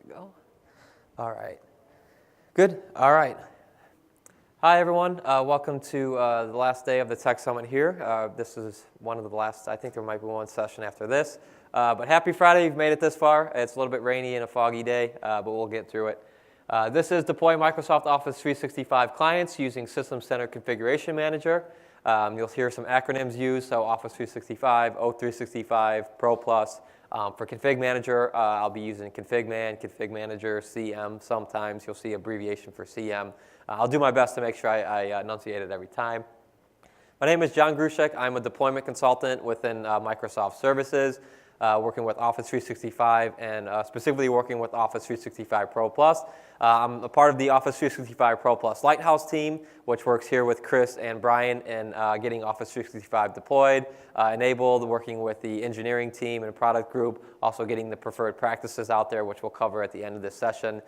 Go. All right. Good. All right. Hi, everyone. Welcome to the last day of the Tech Summit here. This is one of the last, I think there might be one session after this. But happy Friday. You've made it this far. It's a little bit rainy and a foggy day, but we'll get through it. This is deploying Microsoft Office 365 clients using System Center Configuration Manager. You'll hear some acronyms used, so Office 365, O365, Pro Plus. For Config Manager, I'll be using ConfigMan, Config Manager, CM. Sometimes you'll see abbreviation for CM. I'll do my best to make sure I enunciate it every time. My name is John Grushek. I'm a deployment consultant within Microsoft Services, working with Office 365 and specifically working with Office 365 Pro Plus. I'm a part of the Office 365 Pro Plus Lighthouse team, which works here with Chris and Brian in getting Office 365 deployed, enabled, working with the engineering team and product group, also getting the preferred practices out there, which we'll cover at the end of this session.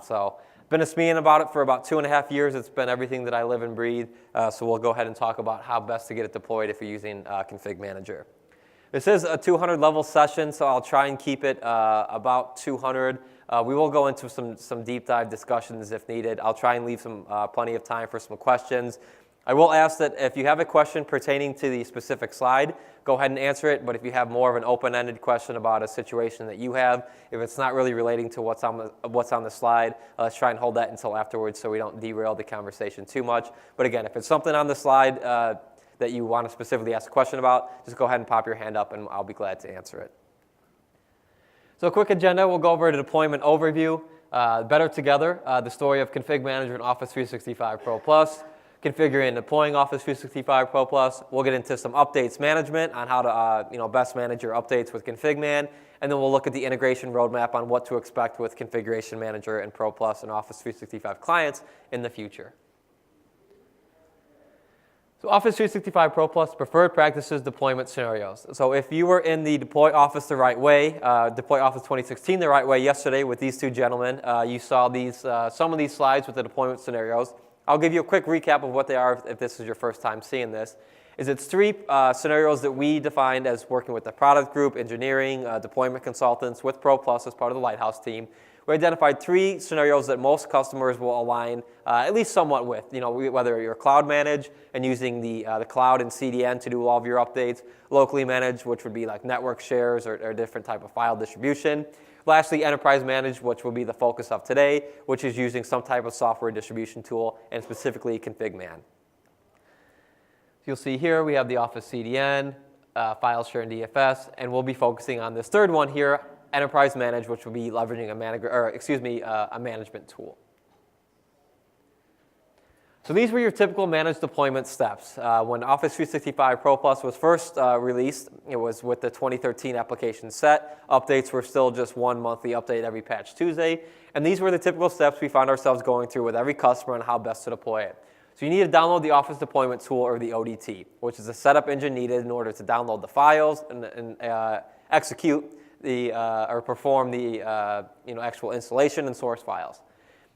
So been a SMEing about it for about 2.5 years. It's been everything that I live and breathe. So we'll go ahead and talk about how best to get it deployed if you're using Config Manager. This is a 200 level session, so I'll try and keep it about 200. We will go into some deep dive discussions if needed. I'll try and leave some plenty of time for some questions. I will ask that if you have a question pertaining to the specific slide, go ahead and answer it. But if you have more of an open-ended question about a situation that you have, if it's not really relating to what's on the slide, let's try and hold that until afterwards so we don't derail the conversation too much. But again, if it's something on the slide that you want to specifically ask a question about, just go ahead and pop your hand up and I'll be glad to answer it. So a quick agenda, we'll go over a deployment overview, Better Together, the story of Config Manager and Office 365 Pro Plus, configuring and deploying Office 365 Pro Plus. We'll get into some updates management on how to best manage your updates with ConfigMan, and then we'll look at the integration roadmap on what to expect with Configuration Manager and Pro Plus and Office 365 clients in the future. So Office 365 Pro Plus preferred practices deployment scenarios. So if you were in the Deploy Office the Right Way, Deploy Office 2016 the Right Way yesterday with these two gentlemen, you saw some of these slides with the deployment scenarios. I'll give you a quick recap of what they are if this is your first time seeing this. It's three scenarios that we defined as working with the product group, engineering, deployment consultants with Pro Plus as part of the Lighthouse team. We identified three scenarios that most customers will align at least somewhat with. Whether you're cloud managed and using the cloud and CDN to do all of your updates, locally managed, which would be like network shares or different type of file distribution. Lastly, enterprise managed, which will be the focus of today, which is using some type of software distribution tool, and specifically ConfigMan. You'll see here we have the Office CDN, file share and DFS, and we'll be focusing on this third one here, enterprise managed, which will be leveraging a management tool. So these were your typical managed deployment steps. When Office 365 Pro Plus was first released, it was with the 2013 application set. Updates were still just one monthly update every Patch Tuesday. And these were the typical steps we found ourselves going through with every customer on how best to deploy it. So you need to download the Office Deployment Tool, or the ODT, which is a setup engine needed in order to download the files and execute or perform the actual installation and source files.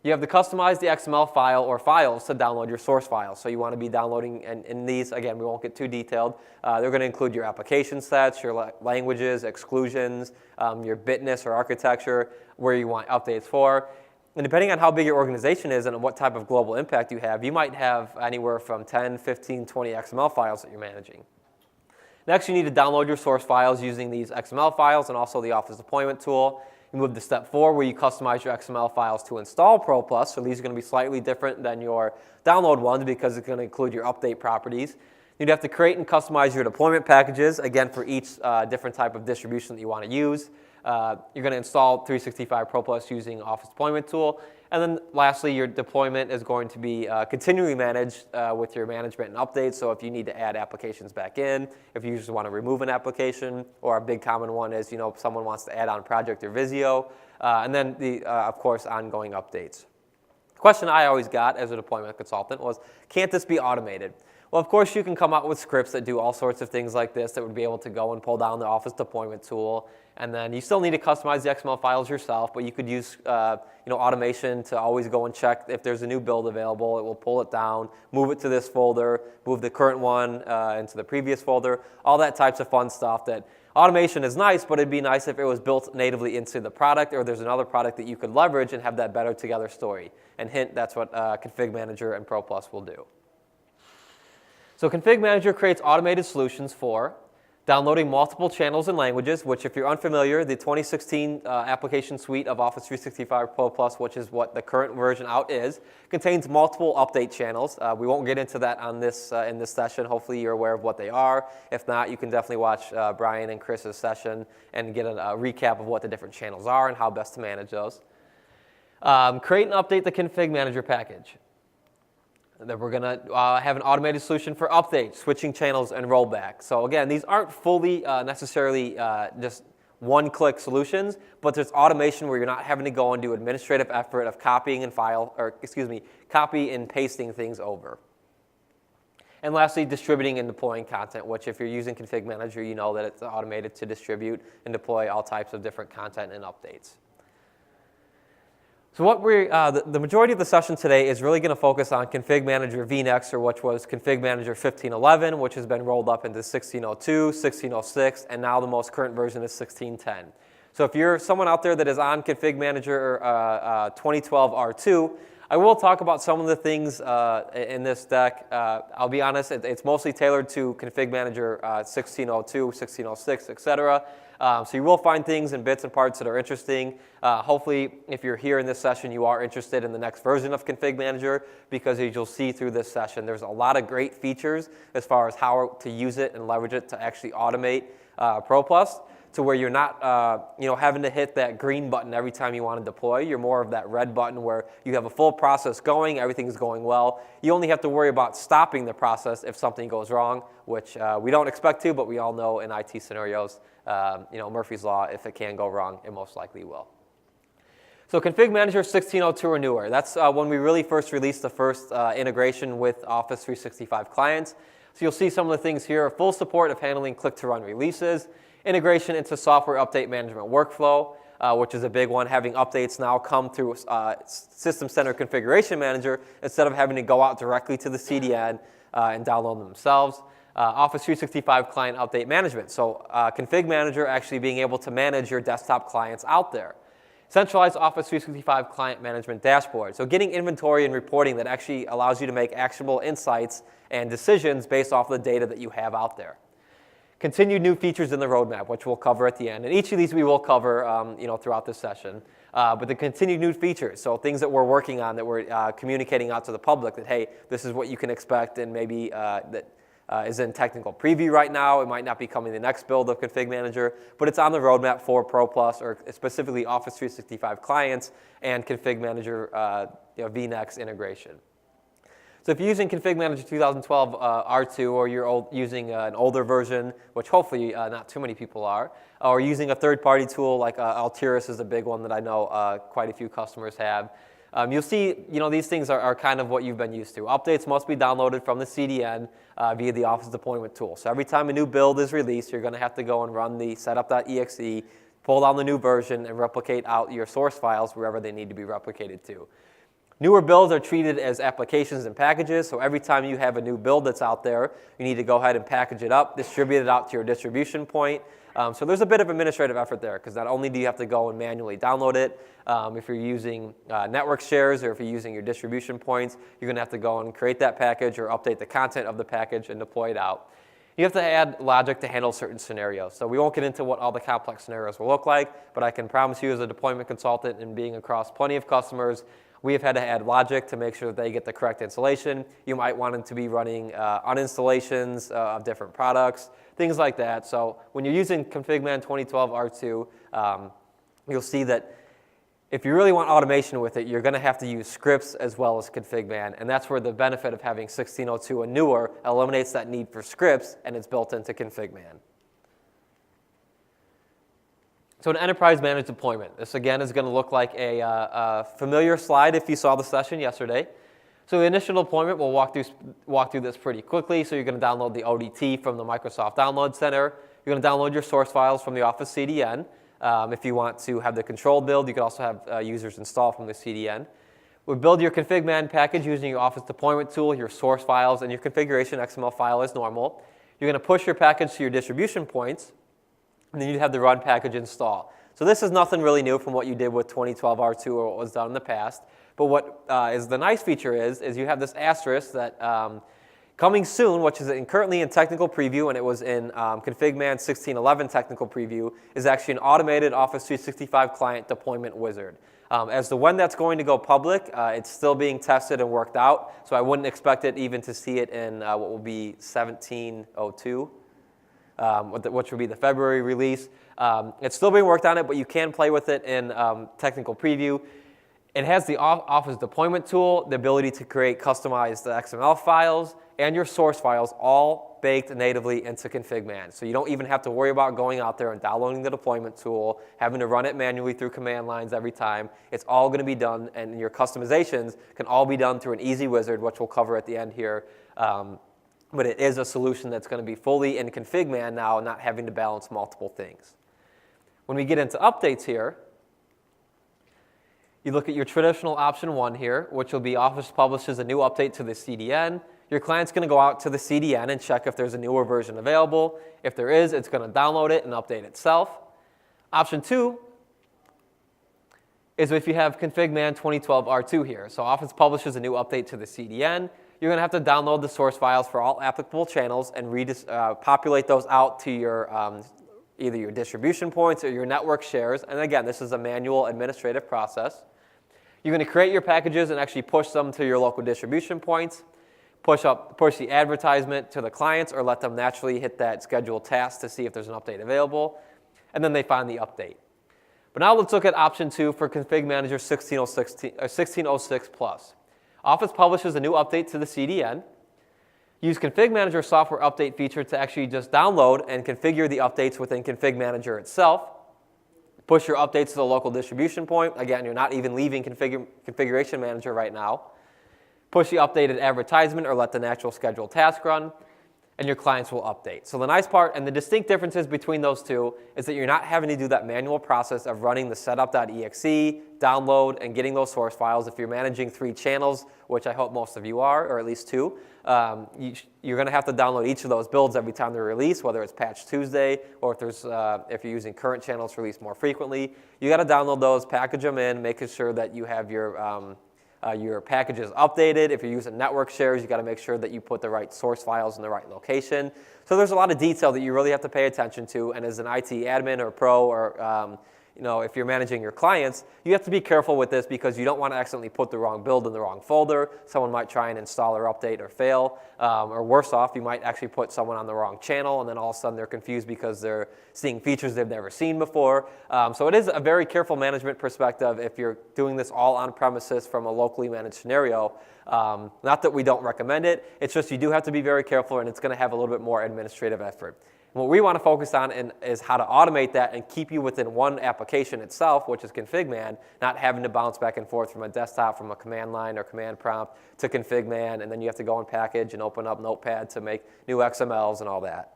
You have to customize the XML file or files to download your source files. So you want to be downloading, and in these, again, we won't get too detailed. They're going to include your application sets, your languages, exclusions, your bitness or architecture, where you want updates for. And depending on how big your organization is and what type of global impact you have, you might have anywhere from 10, 15, 20 XML files that you're managing. Next, you need to download your source files using these XML files and also the Office Deployment Tool. You move to step 4, where you customize your XML files to install Pro Plus. So these are going to be slightly different than your download ones because it's going to include your update properties. You'd have to create and customize your deployment packages, again, for each different type of distribution that you want to use. You're going to install 365 Pro Plus using Office Deployment Tool. And then lastly, your deployment is going to be continually managed with your management and updates. So if you need to add applications back in, if you just want to remove an application, or a big common one is, someone wants to add on Project or Visio, and then of course, ongoing updates. The question I always got as a deployment consultant was, can't this be automated? Well, of course, you can come up with scripts that do all sorts of things like this that would be able to go and pull down the Office Deployment Tool And then you still need to customize the XML files yourself, but you could use automation to always go and check if there's a new build available. It will pull it down, move it to this folder, move the current one into the previous folder, all that types of fun stuff. That automation is nice, but it'd be nice if it was built natively into the product, or there's another product that you could leverage and have that better together story. And hint, that's what Config Manager and Pro Plus will do. So Config Manager creates automated solutions for downloading multiple channels and languages, which if you're unfamiliar, the 2016 application suite of Office 365 Pro Plus, which is what the current version out is, contains multiple update channels. We won't get into that on this in this session. Hopefully you're aware of what they are. If not, you can definitely watch Brian and Chris's session and get a recap of what the different channels are and how best to manage those. Create and update the Config Manager package. Then we're going to have an automated solution for updates, switching channels, and rollback. So again, these aren't fully necessarily just one-click solutions, but there's automation where you're not having to go and do administrative effort of copying and copy and pasting things over. And lastly, distributing and deploying content, which if you're using Config Manager, you know that it's automated to distribute and deploy all types of different content and updates. So what the majority of the session today is really going to focus on Config Manager vNext, or which was Config Manager 1511, which has been rolled up into 1602, 1606, and now the most current version is 1610. So if you're someone out there that is on Config Manager 2012 R2, I will talk about some of the things in this deck. I'll be honest, it's mostly tailored to Config Manager 1602, 1606, etc. So you will find things and bits and parts that are interesting. Hopefully, if you're here in this session, you are interested in the next version of Config Manager, because as you'll see through this session, there's a lot of great features as far as how to use it and leverage it to actually automate Pro Plus, to where you're not having to hit that green button every time you want to deploy. You're more of that red button where you have a full process going, everything's going well. You only have to worry about stopping the process if something goes wrong, which we don't expect to, but we all know in IT scenarios, Murphy's Law, if it can go wrong, it most likely will. So Config Manager 1602 or newer, that's when we really first released the first integration with Office 365 clients. So you'll see some of the things here: full support of handling click-to-run releases, integration into software update management workflow, which is a big one, having updates now come through System Center Configuration Manager instead of having to go out directly to the CDN and download them themselves. Office 365 client update management, so Config Manager actually being able to manage your desktop clients out there. Centralized Office 365 client management dashboard, so getting inventory and reporting that actually allows you to make actionable insights and decisions based off the data that you have out there. Continued new features in the roadmap, which we'll cover at the end. And each of these we will cover throughout this session. But the continued new features, so things that we're working on that we're communicating out to the public that, hey, this is what you can expect, and maybe that is in technical preview right now. It might not be coming the next build of Config Manager, but it's on the roadmap for Pro Plus, or specifically Office 365 clients and Config Manager vNext integration. So if you're using Config Manager 2012 R2, or you're using an older version, which hopefully not too many people are, or using a third-party tool like Altiris is a big one that I know quite a few customers have, you'll see these things are kind of what you've been used to. Updates must be downloaded from the CDN via the Office deployment tool. So every time a new build is released, you're going to have to go and run the setup.exe, pull down the new version, and replicate out your source files wherever they need to be replicated to. Newer builds are treated as applications and packages, so every time you have a new build that's out there, you need to go ahead and package it up, distribute it out to your distribution point. So there's a bit of administrative effort there, because not only do you have to go and manually download it, if you're using network shares or if you're using your distribution points, you're going to have to go and create that package or update the content of the package and deploy it out. You have to add logic to handle certain scenarios. So we won't get into what all the complex scenarios will look like, but I can promise you as a deployment consultant and being across plenty of customers, we have had to add logic to make sure that they get the correct installation. You might want them to be running uninstallations of different products, things like that. So when you're using ConfigMan 2012 R2, you'll see that if you really want automation with it, you're going to have to use scripts as well as ConfigMan, and that's where the benefit of having 1602 and newer eliminates that need for scripts, and it's built into ConfigMan. So an enterprise managed deployment. This again is going to look like a familiar slide if you saw the session yesterday. So the initial deployment, we'll walk through this pretty quickly. So you're going to download the ODT from the Microsoft Download Center. You're going to download your source files from the Office CDN. If you want to have the controlled build, you can also have users install from the CDN. We build your config-man package using your Office deployment tool, your source files, and your configuration XML file as normal. You're going to push your package to your distribution points, and then you'd have the run package install. So this is nothing really new from what you did with 2012 R2 or what was done in the past. But what is the nice feature is you have this asterisk that coming soon, which is currently in technical preview, and it was in config-man 16.11 technical preview, is actually an automated Office 365 client deployment wizard. As to when that's going to go public, it's still being tested and worked out, so I wouldn't expect it even to see it in what will be 17.02. Which will be the February release. It's still being worked on it, but you can play with it in technical preview. It has the Office deployment tool, the ability to create customized XML files, and your source files all baked natively into config-man. So you don't even have to worry about going out there and downloading the deployment tool, having to run it manually through command lines every time. It's all going to be done, and your customizations can all be done through an easy wizard, which we'll cover at the end here. But it is a solution that's going to be fully in config-man now, not having to balance multiple things. When we get into updates here, you look at your traditional option 1 here, which will be Office publishes a new update to the CDN. Your client's going to go out to the CDN and check if there's a newer version available. If there is, it's going to download it and update itself. Option 2 is if you have config-man 2012 R2 here. So Office publishes a new update to the CDN. You're going to have to download the source files for all applicable channels and populate those out to your either your distribution points or your network shares. And again, this is a manual administrative process. You're going to create your packages and actually push them to your local distribution points, push the advertisement to the clients, or let them naturally hit that scheduled task to see if there's an update available, and then they find the update. But now let's look at option 2 for Config Manager 1606 Plus. Office publishes a new update to the CDN. Use Config Manager software update feature to actually just download and configure the updates within Config Manager itself. Push your updates to the local distribution point. Again, you're not even leaving Configuration Manager right now. Push the updated advertisement or let the natural scheduled task run, and your clients will update. So the nice part and the distinct differences between those two is that you're not having to do that manual process of running the setup.exe, download, and getting those source files. If you're managing 3 channels, which I hope most of you are, or at least 2, you're going to have to download each of those builds every time they're released, whether it's Patch Tuesday or if you're using current channels released more frequently. You got to download those, package them in, making sure that you have your packages updated. If you're using network shares, you got to make sure that you put the right source files in the right location. So there's a lot of detail that you really have to pay attention to. And as an IT admin or pro, or if you're managing your clients, you have to be careful with this because you don't want to accidentally put the wrong build in the wrong folder. Someone might try and install or update or fail. Or worse off, you might actually put someone on the wrong channel, and then all of a sudden they're confused because they're seeing features they've never seen before. So it is a very careful management perspective if you're doing this all on premises from a locally managed scenario. Not that we don't recommend it, it's just you do have to be very careful, and it's going to have a little bit more administrative effort. And what we want to focus on is how to automate that and keep you within one application itself, which is ConfigMan, not having to bounce back and forth from a desktop, from a command line or command prompt to ConfigMan, and then you have to go and package and open up Notepad to make new XMLs and all that.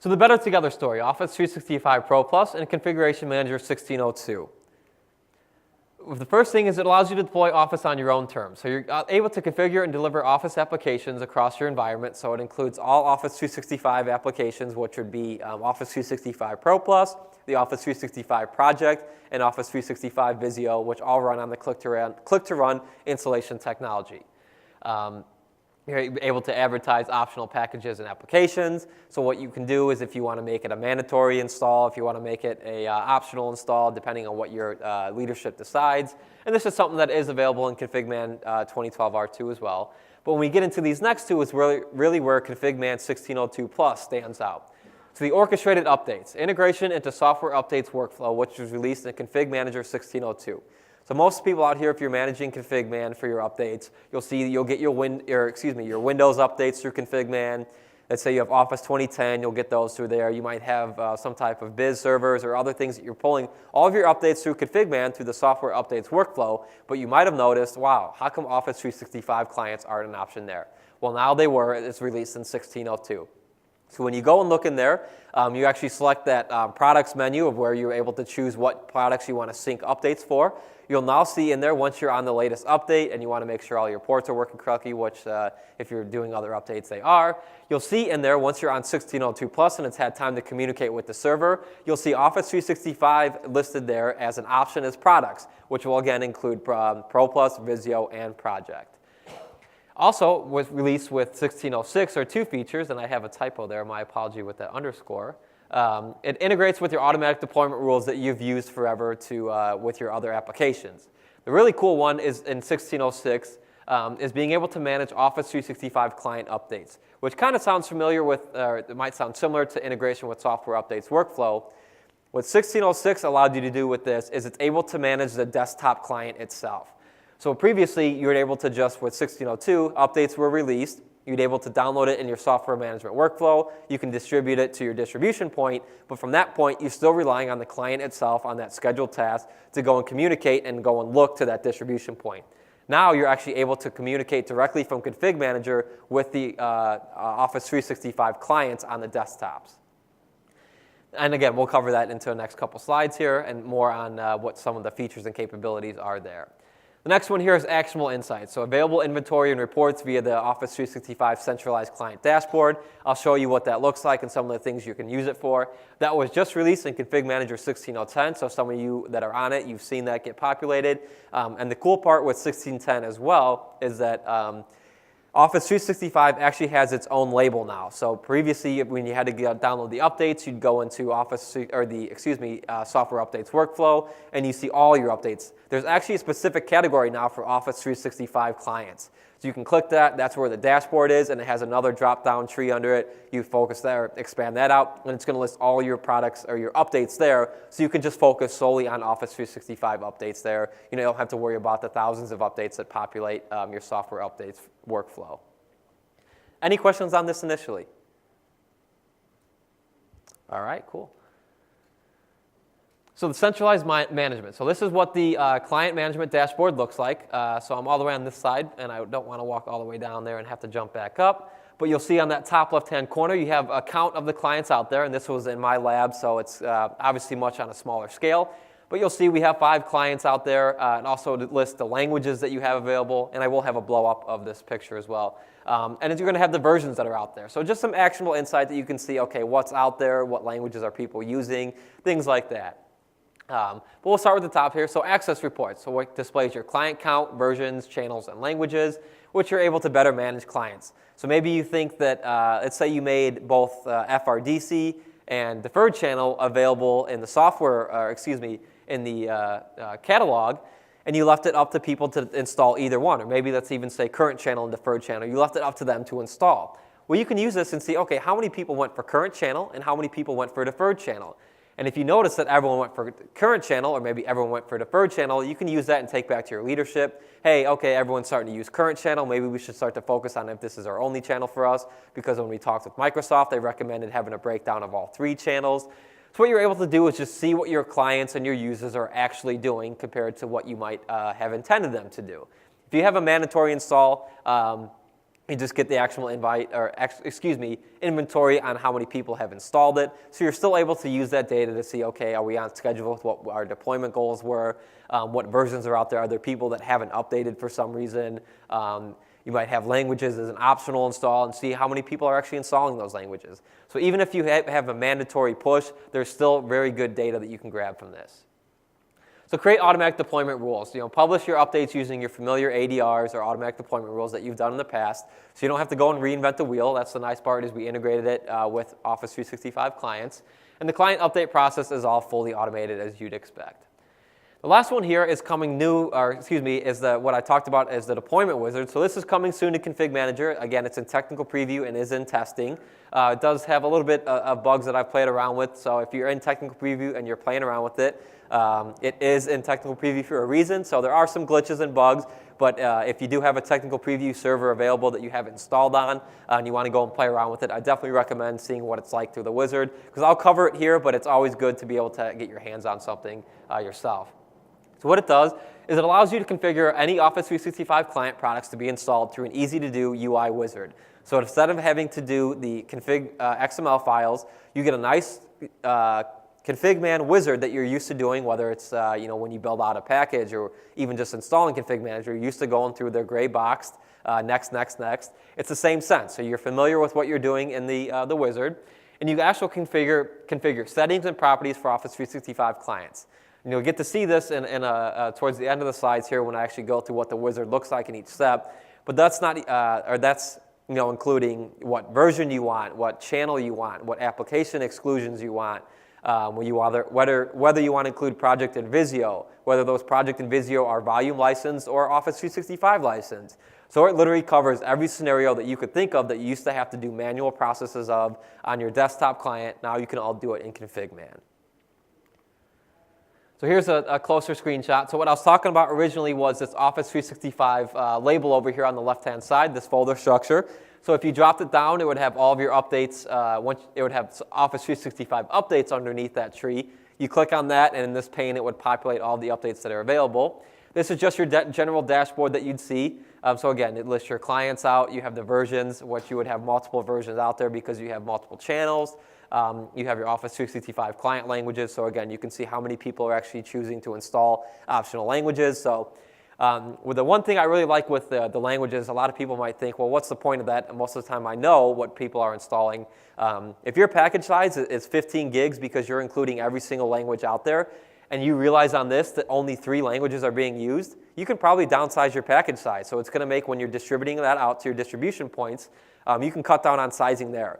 So the Better Together story, Office 365 Pro Plus and Configuration Manager 1602. The first thing is it allows you to deploy Office on your own terms. So you're able to configure and deliver Office applications across your environment. So it includes all Office 365 applications, which would be Office 365 Pro Plus, the Office 365 Project, and Office 365 Visio, which all run on the click-to-run installation technology. You're able to advertise optional packages and applications. So what you can do is if you want to make it a mandatory install, if you want to make it a optional install, depending on what your leadership decides. And this is something that is available in ConfigMan 2012 R2 as well. But when we get into these next two is really where ConfigMan 1602 Plus stands out. So the orchestrated updates, integration into software updates workflow, which was released in Config Manager 1602. So most people out here, if you're managing ConfigMan for your updates, you'll get your Windows updates through ConfigMan. Let's say you have Office 2010, you'll get those through there. You might have some type of biz servers or other things that you're pulling all of your updates through ConfigMan through the software updates workflow. But you might have noticed, wow, how come Office 365 clients aren't an option there? Well, now they were. It's released in 1602. So when you go and look in there, you actually select that products menu of where you're able to choose what products you want to sync updates for. You'll now see in there, once you're on the latest update and you want to make sure all your ports are working correctly, which if you're doing other updates, they are, you'll see in there, once you're on 1602 Plus and it's had time to communicate with the server, you'll see Office 365 listed there as an option as products, which will again include Pro Plus, Visio, and Project. Also, was released with 1606 are two features, and I have a typo there, my apology with that underscore. It integrates with your automatic deployment rules that you've used forever with your other applications. The really cool one is in 1606 is being able to manage Office 365 client updates, which kind of sounds familiar with, or it might sound similar to integration with software updates workflow. What 1606 allowed you to do with this is it's able to manage the desktop client itself. So previously, you were able to just, with 1602, updates were released. You'd be able to download it in your software management workflow. You can distribute it to your distribution point. But from that point, you're still relying on the client itself, on that scheduled task, to go and communicate and go and look to that distribution point. Now you're actually able to communicate directly from Config Manager with the Office 365 clients on the desktops. And again, we'll cover that into the next couple slides here and more on what some of the features and capabilities are there. The next one here is actionable insights. So available inventory and reports via the Office 365 centralized client dashboard. I'll show you what that looks like and some of the things you can use it for. That was just released in Config Manager 16.10, so some of you that are on it, you've seen that get populated. And the cool part with 16.10 as well is that Office 365 actually has its own label now. So previously, when you had to download the updates, you'd go into software updates workflow, and you see all your updates. There's actually a specific category now for Office 365 clients. So you can click that. That's where the dashboard is, and it has another drop-down tree under it. You focus there, expand that out, and it's going to list all your products or your updates there. So you can just focus solely on Office 365 updates there. You don't have to worry about the thousands of updates that populate your software updates workflow. Any questions on this initially? All right, cool. So the centralized management. So this is what the client management dashboard looks like. So I'm all the way on this side, and I don't want to walk all the way down there and have to jump back up. But you'll see on that top left-hand corner, you have a count of the clients out there, and this was in my lab, so it's obviously much on a smaller scale. But you'll see we have 5 clients out there, and also to list the languages that you have available, and I will have a blow-up of this picture as well. And you're going to have the versions that are out there. So just some actionable insight that you can see, okay, what's out there, what languages are people using, things like that. But we'll start with the top here. So access reports. So what displays your client count, versions, channels, and languages, which you're able to better manage clients. So maybe you think that, let's say you made both FRDC and deferred channel available in the software, in the catalog, and you left it up to people to install either one. Or maybe let's even say current channel and deferred channel. You left it up to them to install. Well, you can use this and see, okay, how many people went for current channel and how many people went for deferred channel. And if you notice that everyone went for current channel, or maybe everyone went for deferred channel, you can use that and take back to your leadership. Hey, okay, everyone's starting to use current channel. Maybe we should start to focus on if this is our only channel for us, because when we talked with Microsoft, they recommended having a breakdown of all 3 channels. So what you're able to do is just see what your clients and your users are actually doing compared to what you might have intended them to do. If you have a mandatory install, you just get the actual inventory on how many people have installed it. So you're still able to use that data to see, okay, are we on schedule with what our deployment goals were? What versions are out there? Are there people that haven't updated for some reason? You might have languages as an optional install and see how many people are actually installing those languages. So even if you have a mandatory push, there's still very good data that you can grab from this. So create automatic deployment rules. Publish your updates using your familiar ADRs or automatic deployment rules that you've done in the past. So you don't have to go and reinvent the wheel. That's the nice part, is we integrated it with Office 365 clients. And the client update process is all fully automated as you'd expect. The last one here is what I talked about as the deployment wizard. So this is coming soon to Config Manager. Again, it's in technical preview and is in testing. It does have a little bit of bugs that I've played around with. So if you're in technical preview and you're playing around with it, it is in technical preview for a reason. So there are some glitches and bugs. But if you do have a technical preview server available that you have installed on and you want to go and play around with it, I definitely recommend seeing what it's like through the wizard, because I'll cover it here, but it's always good to be able to get your hands on something yourself. So what it does is it allows you to configure any Office 365 client products to be installed through an easy-to-do UI wizard. So instead of having to do the config XML files, you get a nice ConfigMan wizard that you're used to doing, whether it's when you build out a package or even just installing Config Manager. You're used to going through their gray boxed next. It's the same sense. So you're familiar with what you're doing in the wizard, and you actually configure settings and properties for Office 365 clients. And you'll get to see this towards the end of the slides here when I actually go through what the wizard looks like in each step. But that's not, that's including what version you want, what channel you want, what application exclusions you want, whether you want to include Project and Visio, whether those Project and Visio are volume licensed or Office 365 licensed. So it literally covers every scenario that you could think of that you used to have to do manual processes of on your desktop client. Now you can all do it in ConfigMan. So here's a closer screenshot. So what I was talking about originally was this Office 365 label over here on the left-hand side, this folder structure. So if you dropped it down, it would have all of your updates. It would have Office 365 updates underneath that tree. You click on that, and in this pane, it would populate all the updates that are available. This is just your general dashboard that you'd see. So again, it lists your clients out. You have the versions, which you would have multiple versions out there because you have multiple channels. You have your Office 365 client languages. So again, you can see how many people are actually choosing to install optional languages. So with the one thing I really like with the languages, a lot of people might think, well, what's the point of that? And most of the time I know what people are installing. If your package size is 15 gigs because you're including every single language out there, and you realize on this that only 3 languages are being used, you can probably downsize your package size. So it's going to make, when you're distributing that out to your distribution points, you can cut down on sizing there.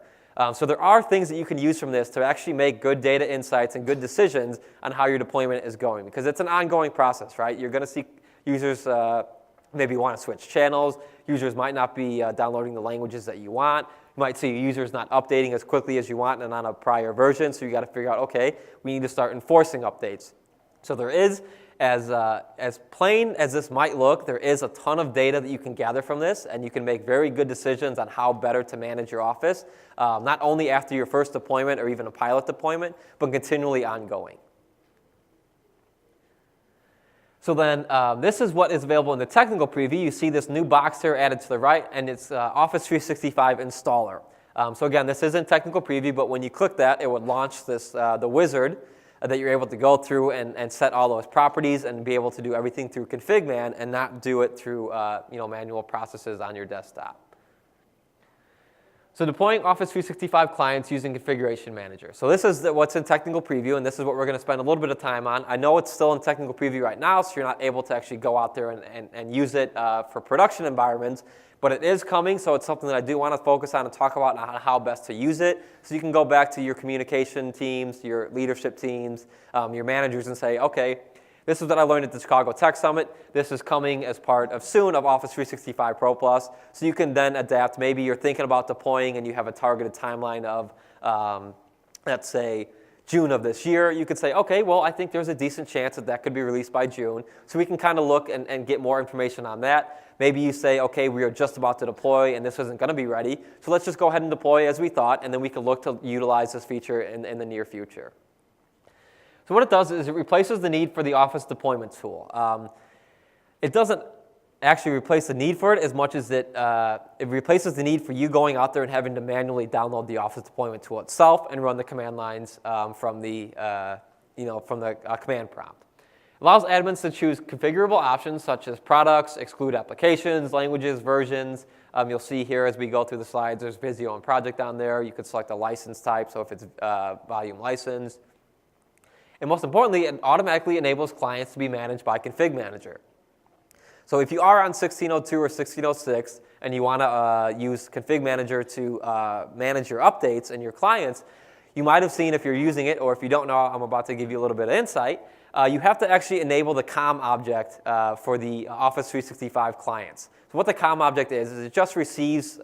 So there are things that you can use from this to actually make good data insights and good decisions on how your deployment is going, because it's an ongoing process, right? You're going to see users maybe want to switch channels. Users might not be downloading the languages that you want. You might see users not updating as quickly as you want and on a prior version, so you got to figure out, okay, we need to start enforcing updates. So there is, as plain as this might look, there is a ton of data that you can gather from this, and you can make very good decisions on how better to manage your Office, not only after your first deployment or even a pilot deployment, but continually ongoing. So then this is what is available in the technical preview. You see this new box here added to the right, and it's Office 365 installer. So again, this isn't technical preview, but when you click that, it would launch this the wizard that you're able to go through and set all those properties and be able to do everything through ConfigMan and not do it through manual processes on your desktop. So deploying Office 365 clients using Configuration Manager. So this is what's in technical preview, and this is what we're going to spend a little bit of time on. I know it's still in technical preview right now, so you're not able to actually go out there and use it for production environments, but it is coming, so it's something that I do want to focus on and talk about on how best to use it. So you can go back to your communication teams, your leadership teams, your managers, and say, okay, this is what I learned at the Chicago Tech Summit. This is coming as part of soon of Office 365 Pro Plus. So you can then adapt. Maybe you're thinking about deploying and you have a targeted timeline of, let's say, June of this year. You could say, okay, well, I think there's a decent chance that that could be released by June. So we can kind of look and get more information on that. Maybe you say, okay, we are just about to deploy and this isn't going to be ready. So let's just go ahead and deploy as we thought, and then we can look to utilize this feature in the near future. So what it does is it replaces the need for the Office deployment tool. It doesn't actually replace the need for it as much as it replaces the need for you going out there and having to manually download the Office deployment tool itself and run the command lines from the command prompt. It allows admins to choose configurable options such as products, exclude applications, languages, versions. You'll see here as we go through the slides, there's Visio and Project on there. You could select a license type, so if it's volume license. And most importantly, it automatically enables clients to be managed by Config Manager. So if you are on 1602 or 1606 and you want to use Config Manager to manage your updates and your clients, you might have seen, if you're using it, or if you don't know, I'm about to give you a little bit of insight, you have to actually enable the COM object for the Office 365 clients. So what the COM object is it just receives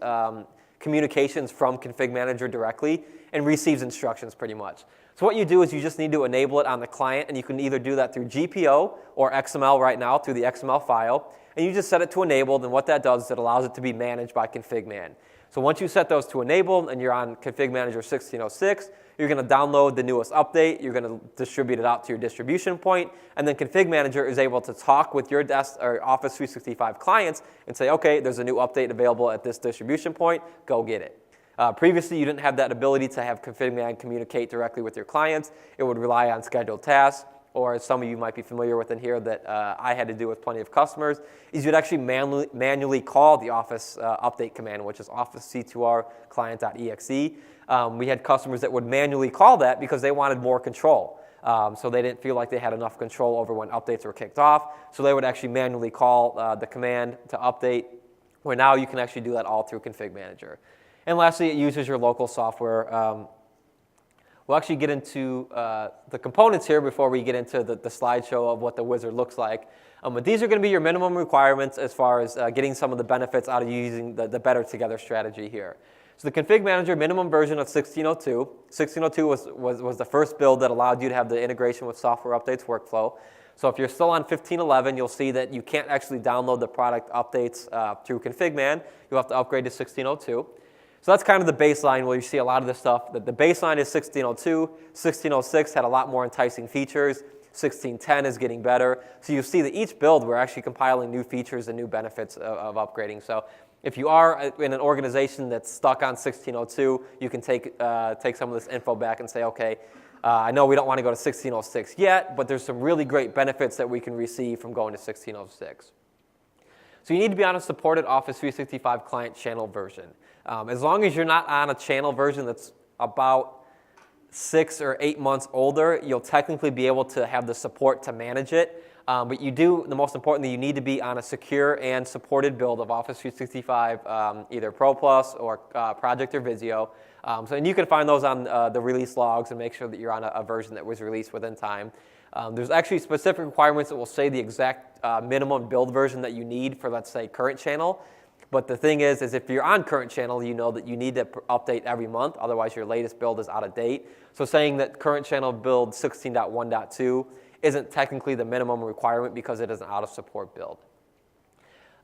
communications from Config Manager directly and receives instructions pretty much. So what you do is you just need to enable it on the client, and you can either do that through GPO or XML right now through the XML file, and you just set it to enabled, and what that does is it allows it to be managed by ConfigMan. So once you set those to enable and you're on Config Manager 1606, you're going to download the newest update, you're going to distribute it out to your distribution point, and then Config Manager is able to talk with your Office 365 clients and say, okay, there's a new update available at this distribution point, go get it. Previously, you didn't have that ability to have Config Man communicate directly with your clients. It would rely on scheduled tasks, or as some of you might be familiar with in here that I had to do with plenty of customers, is you'd actually manually call the Office update command, which is Office C2R client.exe. We had customers that would manually call that because they wanted more control. So they didn't feel like they had enough control over when updates were kicked off. So they would actually manually call the command to update, where now you can actually do that all through Config Manager. And lastly, it uses your local software. We'll actually get into the components here before we get into the slideshow of what the wizard looks like. But these are going to be your minimum requirements as far as getting some of the benefits out of using the Better Together strategy here. So the Config Manager minimum version of 1602. 1602 was the first build that allowed you to have the integration with software updates workflow. So if you're still on 1511, you'll see that you can't actually download the product updates through Config Man. You'll have to upgrade to 1602. So that's kind of the baseline where you see a lot of this stuff. The baseline is 1602. 1606 had a lot more enticing features. 1610 is getting better. So you see that each build, we're actually compiling new features and new benefits of upgrading. So if you are in an organization that's stuck on 1602, you can take some of this info back and say, okay, I know we don't want to go to 1606 yet, but there's some really great benefits that we can receive from going to 1606. So you need to be on a supported Office 365 client channel version. As long as you're not on a channel version that's about 6 or 8 months older, you'll technically be able to have the support to manage it. But the most importantly, you need to be on a secure and supported build of Office 365, either Pro Plus or Project or Visio. And you can find those on the release logs and make sure that you're on a version that was released within time. There's actually specific requirements that will say the exact minimum build version that you need for, let's say, current channel. But the thing is if you're on current channel, you know that you need to update every month. Otherwise, your latest build is out of date. So saying that current channel build 16.1.2 isn't technically the minimum requirement because it is an out-of-support build.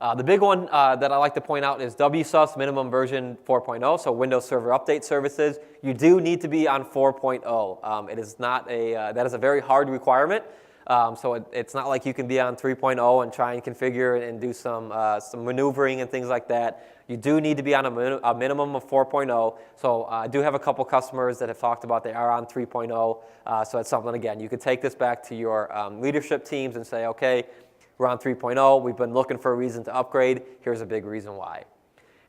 The big one that I like to point out is WSUS minimum version 4.0, so Windows Server Update Services. You do need to be on 4.0. It is not that is a very hard requirement. So it's not like you can be on 3.0 and try and configure and do some maneuvering and things like that. You do need to be on a minimum of 4.0. So I do have a couple customers that have talked about they are on 3.0. So it's something, again, you could take this back to your leadership teams and say, okay, we're on 3.0. We've been looking for a reason to upgrade. Here's a big reason why.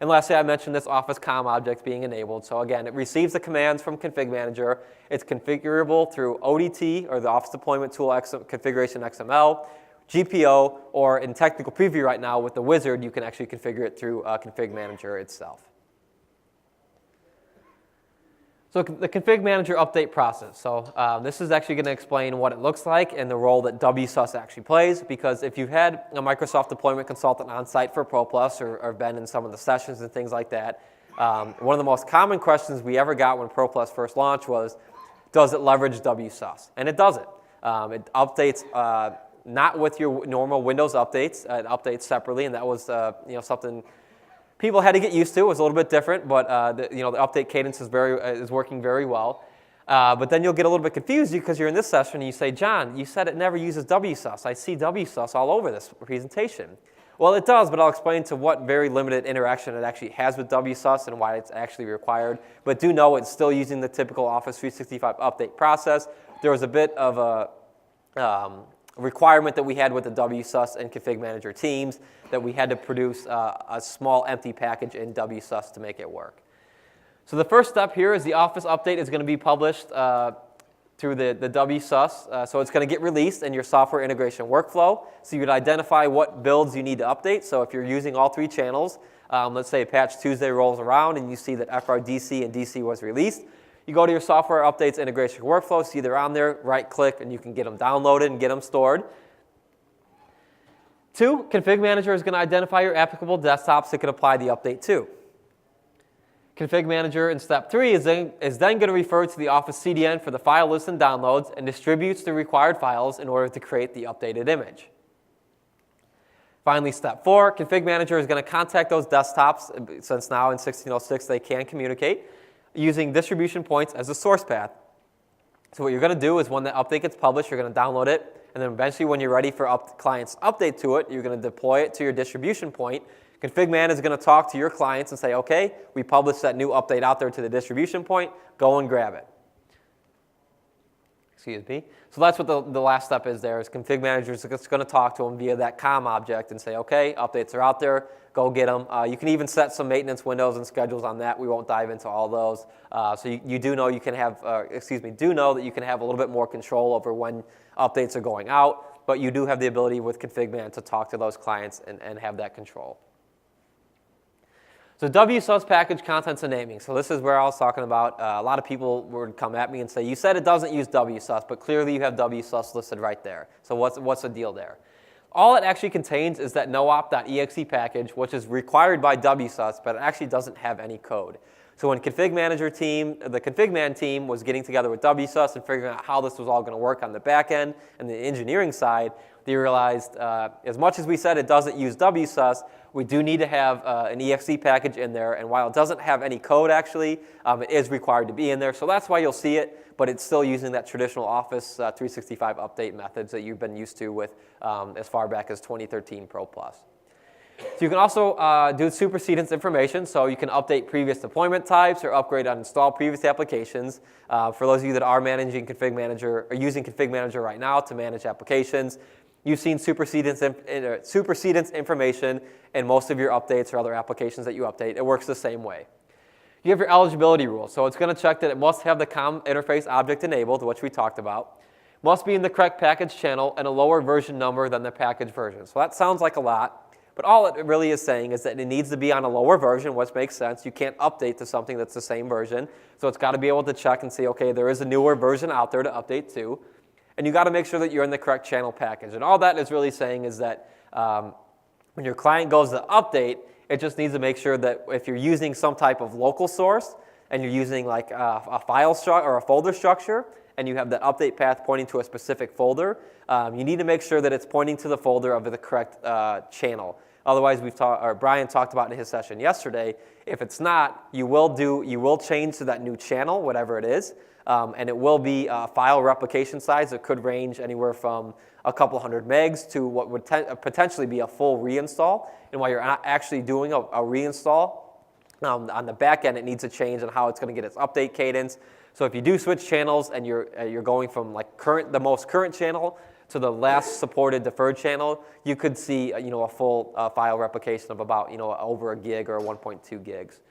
And lastly, I mentioned this Office COM object being enabled. So again, it receives the commands from Config Manager. It's configurable through ODT, or the Office Deployment Tool Configuration XML, GPO, or in technical preview right now with the wizard, you can actually configure it through Config Manager itself. So the Config Manager update process. So this is actually going to explain what it looks like and the role that WSUS actually plays, because if you've had a Microsoft deployment consultant on site for Pro Plus or been in some of the sessions and things like that, one of the most common questions we ever got when Pro Plus first launched was, does it leverage WSUS? And it doesn't. It updates not with your normal Windows updates. It updates separately, and that was something people had to get used to. It was a little bit different, but the update cadence is working very well. But then you'll get a little bit confused because you're in this session and you say, John, you said it never uses WSUS. I see WSUS all over this presentation. Well, it does, but I'll explain to what very limited interaction it actually has with WSUS and why it's actually required. But do know it's still using the typical Office 365 update process. There was a bit of a requirement that we had with the WSUS and Config Manager teams that we had to produce a small empty package in WSUS to make it work. So the first step here is the Office update is going to be published through the WSUS. So it's going to get released in your software integration workflow. So you would identify what builds you need to update. So if you're using all three channels, let's say Patch Tuesday rolls around and you see that FRDC and DC was released, you go to your software updates integration workflow, see they're on there, right-click, and you can get them downloaded and get them stored. 2, Config Manager is going to identify your applicable desktops it can apply the update to. Config Manager in step 3 is then going to refer to the Office CDN for the file list and downloads and distributes the required files in order to create the updated image. Finally, step 4, Config Manager is going to contact those desktops, since now in 1606 they can communicate, using distribution points as a source path. So what you're going to do is when the update gets published, you're going to download it, and then eventually when you're ready for clients update to it, you're going to deploy it to your distribution point. Config Man is going to talk to your clients and say, okay, we published that new update out there to the distribution point, go and grab it. Excuse me. So that's what the last step is there, is Config Manager is going to talk to them via that COM object and say, okay, updates are out there, go get them. You can even set some maintenance windows and schedules on that. We won't dive into all those. So you do know you can have, do know that you can have a little bit more control over when updates are going out, but you do have the ability with Config Man to talk to those clients and have that control. So WSUS package contents and naming. So this is where I was talking about. A lot of people would come at me and say, you said it doesn't use WSUS, but clearly you have WSUS listed right there. So what's the deal there? All it actually contains is that noop.exe package, which is required by WSUS, but it actually doesn't have any code. So when Config Manager team, the Config Man team was getting together with WSUS and figuring out how this was all going to work on the back end and the engineering side, they realized as much as we said it doesn't use WSUS, we do need to have an exe package in there. And while it doesn't have any code actually, it is required to be in there. So that's why you'll see it, but it's still using that traditional Office 365 update methods that you've been used to with as far back as 2013 Pro Plus. So you can also do supersedence information, so you can update previous deployment types or upgrade and install previous applications. For those of you that are managing Config Manager or using Config Manager right now to manage applications, you've seen supersedence information in most of your updates or other applications that you update. It works the same way. You have your eligibility rules, so it's going to check that it must have the COM interface object enabled, which we talked about, must be in the correct package channel, and a lower version number than the package version. So that sounds like a lot. But all it really is saying is that it needs to be on a lower version, which makes sense. You can't update to something that's the same version. So it's got to be able to check and say, okay, there is a newer version out there to update to. And you got to make sure that you're in the correct channel package. And all that is really saying is that when your client goes to update, it just needs to make sure that if you're using some type of local source and you're using like a file or a folder structure, and you have that update path pointing to a specific folder, you need to make sure that it's pointing to the folder of the correct channel. Otherwise, Brian talked about in his session yesterday, if it's not, you will change to that new channel, whatever it is, and it will be a file replication size that could range anywhere from a couple hundred megs to what would potentially be a full reinstall. And while you're actually doing a reinstall, on the back end, it needs to change on how it's going to get its update cadence. So if you do switch channels and you're going from like the most current channel to the last supported deferred channel, you could see a full file replication of about over a gig or 1.2 gigs.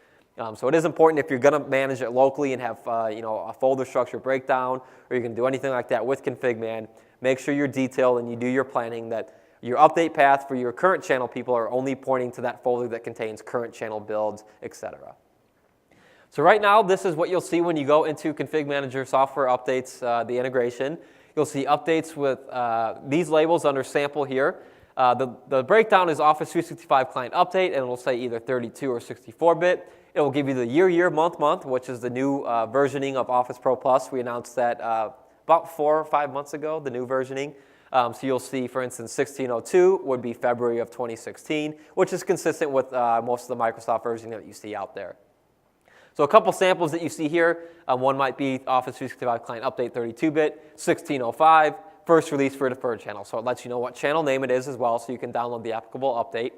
So it is important if you're going to manage it locally and have a folder structure breakdown, or you can do anything like that with Config Man, make sure you're detailed and you do your planning that your update path for your current channel people are only pointing to that folder that contains current channel builds, etc. So right now, this is what you'll see when you go into Config Manager software updates, the integration. You'll see updates with these labels under sample here. The breakdown is Office 365 client update, and it'll say either 32 or 64-bit. It will give you the year, month, which is the new versioning of Office Pro Plus. We announced that about 4 or 5 months ago, the new versioning. So you'll see, for instance, 1602 would be February of 2016, which is consistent with most of the Microsoft versioning that you see out there. So a couple samples that you see here. One might be Office 365 Client Update 32-bit, 1605, first release for a deferred channel. So it lets you know what channel name it is as well, so you can download the applicable update.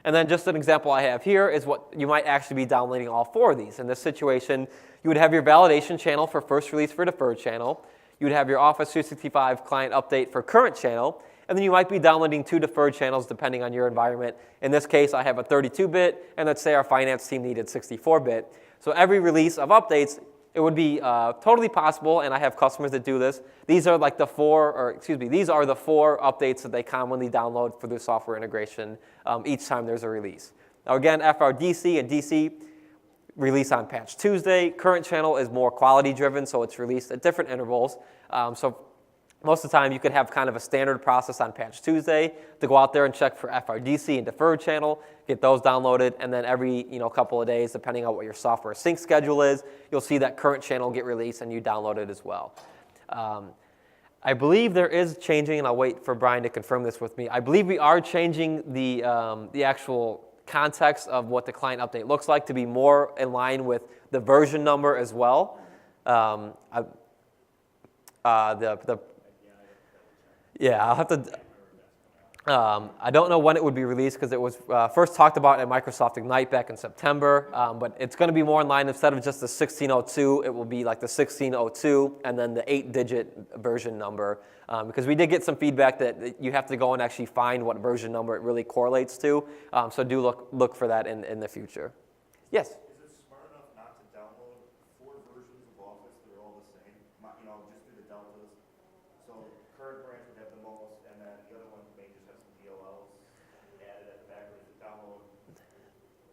And then just an example I have here is what you might actually be downloading all 4 of these. In this situation, you would have your validation channel for first release for deferred channel. You would have your Office 365 Client Update for current channel. And then you might be downloading 2 deferred channels depending on your environment. In this case, I have a 32-bit, and let's say our finance team needed 64-bit. So every release of updates, it would be totally possible, and I have customers that do this. These are like these are the 4 updates that they commonly download for their software integration each time there's a release. Now again, FRDC and DC release on Patch Tuesday. Current channel is more quality driven, so it's released at different intervals. So most of the time, you could have kind of a standard process on Patch Tuesday to go out there and check for FRDC and deferred channel, get those downloaded, and then every couple of days, depending on what your software sync schedule is, you'll see that current channel get released and you download it as well. I believe there is changing, and I'll wait for Brian to confirm this with me. I believe we are changing the actual context of what the client update looks like to be more in line with the version number as well. Yeah, I'll have to. I don't know when it would be released because it was first talked about at Microsoft Ignite back in September, but it's going to be more in line. Instead of just the 1602, it will be like the 1602 and then the 8-digit version number, because we did get some feedback that you have to go and actually find what version number it really correlates to, so do look for that in the future. Yes? Is it smart enough not to download 4 versions of Office that are all the same? Just do the deltas. So current branch would have the most, and then the other one may just have some DLLs added at the back, or to download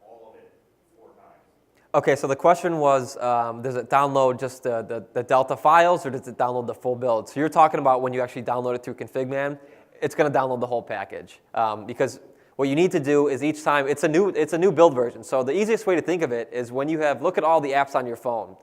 all of it 4 times. Okay, so the question was, does it download just the Delta files, or does it download the full build? So you're talking about when you actually download it through ConfigMan, it's going to download the whole package, because what you need to do is each time, it's a new build version. So the easiest way to think of it is when you look at all the apps on your phone.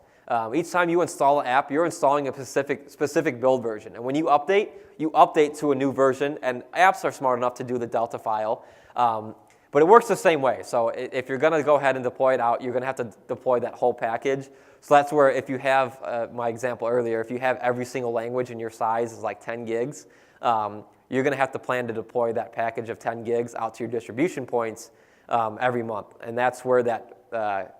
Each time you install an app, you're installing a specific build version. And when you update to a new version, and apps are smart enough to do the Delta file, but it works the same way. So if you're going to go ahead and deploy it out, you're going to have to deploy that whole package. So that's where if you have, my example earlier, if you have every single language and your size is like 10 gigs, you're going to have to plan to deploy that package of 10 gigs out to your distribution points every month. And that's where that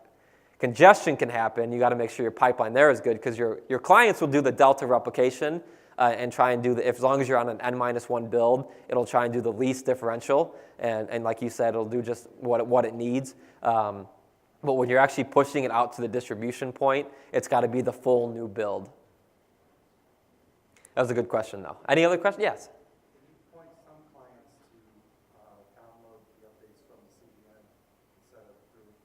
congestion can happen. You got to make sure your pipeline there is good, because your clients will do the Delta replication and try and do as long as you're on an N-1 build, it'll try and do the least differential. And like you said, it'll do just what it needs. But when you're actually pushing it out to the distribution point, it's got to be the full new build. That was a good question, though. Any other questions? Yes? Can you point some clients to download the updates from the CDN instead of through the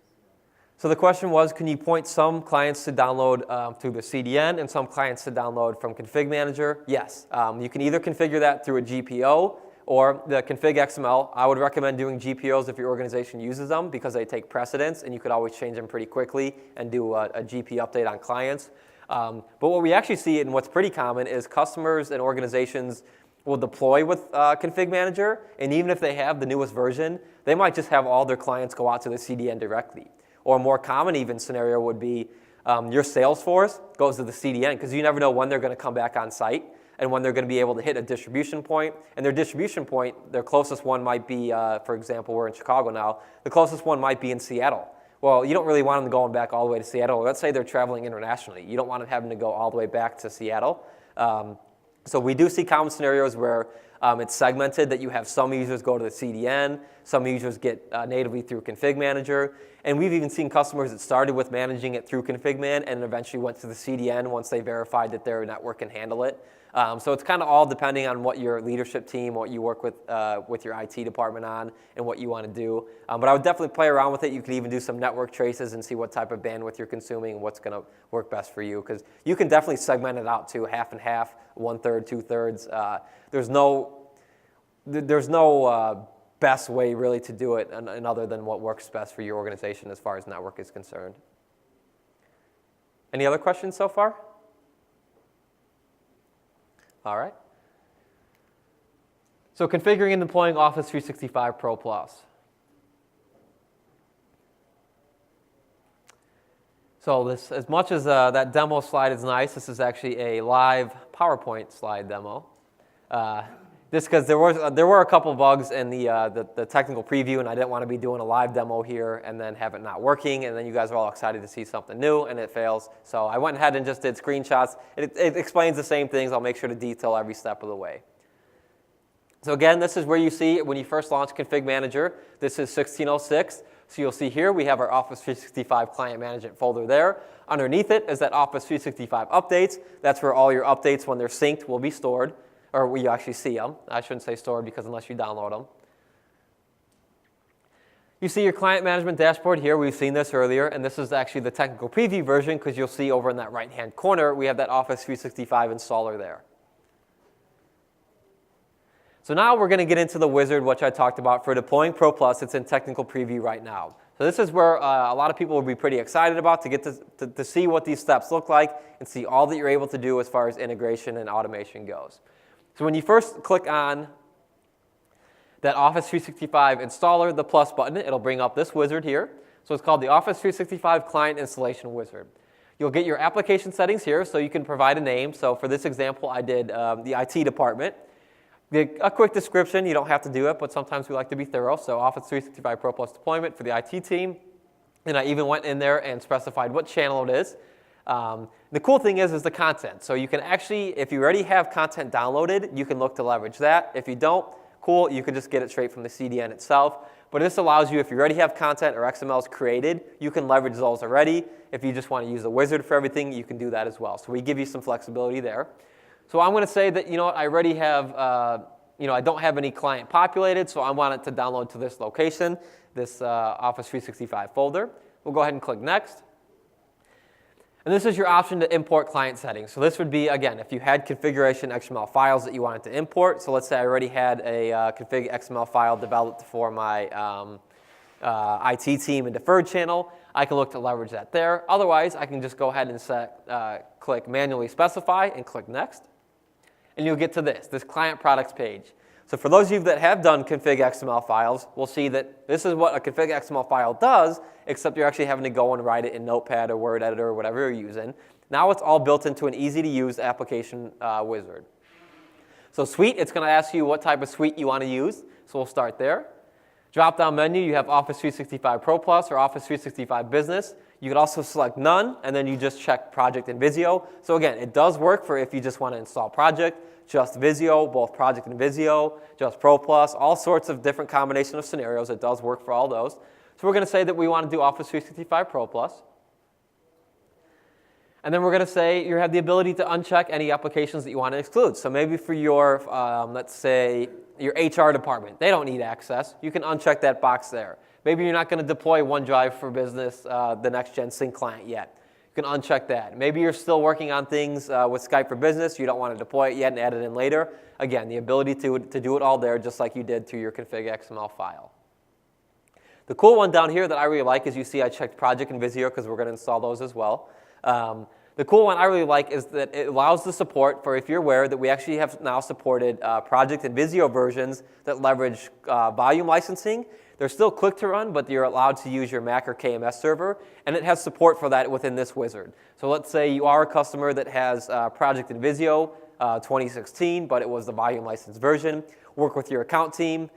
CDN? So the question was, can you point some clients to download through the CDN and some clients to download from Config Manager? Yes. You can either configure that through a GPO or the config XML. I would recommend doing GPOs if your organization uses them, because they take precedence and you could always change them pretty quickly and do a GP update on clients. But what we actually see, and what's pretty common, is customers and organizations will deploy with Config Manager, and even if they have the newest version, they might just have all their clients go out to the CDN directly. Or a more common even scenario would be your Salesforce goes to the CDN, because you never know when they're going to come back on site and when they're going to be able to hit a distribution point. And their distribution point, their closest one might be, for example, we're in Chicago now, the closest one might be in Seattle. Well, you don't really want them going back all the way to Seattle. Let's say they're traveling internationally. You don't want them having to go all the way back to Seattle. So we do see common scenarios where it's segmented, that you have some users go to the CDN, some users get natively through Config Manager, and we've even seen customers that started with managing it through ConfigMan and eventually went to the CDN once they verified that their network can handle it. So it's kind of all depending on what your leadership team, what you work with your IT department on, and what you want to do. But I would definitely play around with it. You could even do some network traces and see what type of bandwidth you're consuming and what's going to work best for you, because you can definitely segment it out to half and half, 1/3, 2/3. There's no best way really to do it, and other than what works best for your organization as far as network is concerned. Any other questions so far? All right. So configuring and deploying Office 365 Pro Plus. So this, as much as that demo slide is nice, this is actually a live PowerPoint slide demo. This because there were a couple bugs in the technical preview, and I didn't want to be doing a live demo here and then have it not working, and then you guys are all excited to see something new and it fails. So I went ahead and just did screenshots. It explains the same things. I'll make sure to detail every step of the way. So again, this is where you see when you first launch Config Manager. This is 1606. So you'll see here we have our Office 365 Client Management folder there. Underneath it is that Office 365 Updates. That's where all your updates, when they're synced, will be stored, or where you actually see them. I shouldn't say stored because unless you download them. You see your Client Management dashboard here. We've seen this earlier, and this is actually the technical preview version, because you'll see over in that right-hand corner we have that Office 365 installer there. So now we're going to get into the wizard, which I talked about for deploying Pro Plus. It's in technical preview right now. So this is where a lot of people will be pretty excited about to get to see what these steps look like and see all that you're able to do as far as integration and automation goes. So when you first click on that Office 365 installer, the plus button, it'll bring up this wizard here. So it's called the Office 365 Client Installation Wizard. You'll get your application settings here, so you can provide a name. So for this example, I did the IT department. A quick description, you don't have to do it, but sometimes we like to be thorough. So Office 365 Pro Plus deployment for the IT team. And I even went in there and specified what channel it is. The cool thing is the content. So you can actually, if you already have content downloaded, you can look to leverage that. If you don't, cool, you can just get it straight from the CDN itself. But this allows you, if you already have content or XMLs created, you can leverage those already. If you just want to use the wizard for everything, you can do that as well. So we give you some flexibility there. So I'm going to say that, I already have, I don't have any client populated, so I want it to download to this location, this Office 365 folder. We'll go ahead and click Next. And this is your option to import client settings. So this would be, again, if you had configuration XML files that you wanted to import. So let's say I already had a config XML file developed for my IT team and deferred channel. I can look to leverage that there. Otherwise, I can just go ahead and click Manually Specify and click Next. And you'll get to this client products page. So for those of you that have done config XML files, we'll see that this is what a config XML file does, except you're actually having to go and write it in Notepad or Word Editor or whatever you're using. Now it's all built into an easy-to-use application wizard. So suite, it's going to ask you what type of suite you want to use. So we'll start there. Drop-down menu, you have Office 365 Pro Plus or Office 365 Business. You could also select None, and then you just check Project and Visio. So again, it does work for if you just want to install Project, just Visio, both Project and Visio, just Pro Plus, all sorts of different combination of scenarios. It does work for all those. So we're going to say that we want to do Office 365 Pro Plus. And then we're going to say you have the ability to uncheck any applications that you want to exclude. So maybe for your, let's say, your HR department, they don't need access. You can uncheck that box there. Maybe you're not going to deploy OneDrive for Business, the next-gen sync client yet. You can uncheck that. Maybe you're still working on things with Skype for Business. You don't want to deploy it yet and add it in later. Again, the ability to do it all there just like you did to your config XML file. The cool one down here that I really like is you see I checked Project and Visio because we're going to install those as well. The cool one I really like is that it allows the support for, if you're aware, that we actually have now supported Project and Visio versions that leverage volume licensing. They're still click to run, but you're allowed to use your Mac or KMS server, and it has support for that within this wizard. So let's say you are a customer that has Project and Visio 2016, but it was the volume license version. Work with your account team,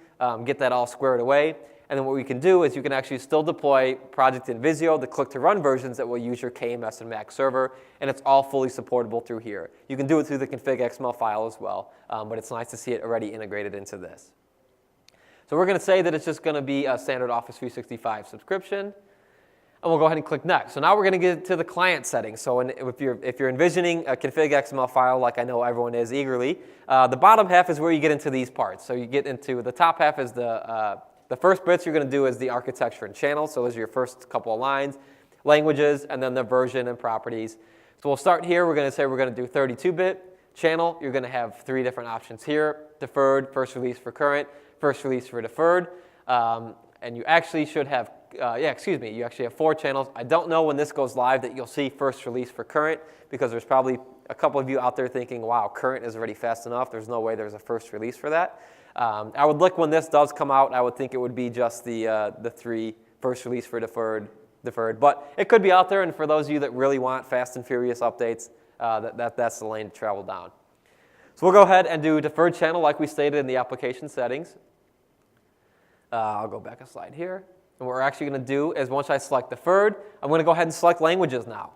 get that all squared away. And then what we can do is you can actually still deploy Project and Visio, the click-to-run versions that will use your KMS and Mac server, and it's all fully supportable through here. You can do it through the config XML file as well, but it's nice to see it already integrated into this. So we're going to say that it's just going to be a standard Office 365 subscription, and we'll go ahead and click Next. So now we're going to get to the client settings. So if you're envisioning a config XML file, like I know everyone is eagerly, the bottom half is where you get into these parts. So you get into the top half is the first bits you're going to do is the architecture and channels. So those are your first couple of lines, languages, and then the version and properties. So we'll start here. We're going to say we're going to do 32-bit channel. You're going to have 3 different options here: deferred, first release for current, first release for deferred. And you actually should have, you actually have 4 channels. I don't know when this goes live that you'll see first release for current, because there's probably a couple of you out there thinking, wow, current is already fast enough. There's no way there's a first release for that. I would look when this does come out. I would think it would be just the 3 first release for deferred. But it could be out there, and for those of you that really want fast and furious updates, that's the lane to travel down. So we'll go ahead and do deferred channel like we stated in the application settings. I'll go back a slide here. And what we're actually going to do is once I select deferred, I'm going to go ahead and select languages now.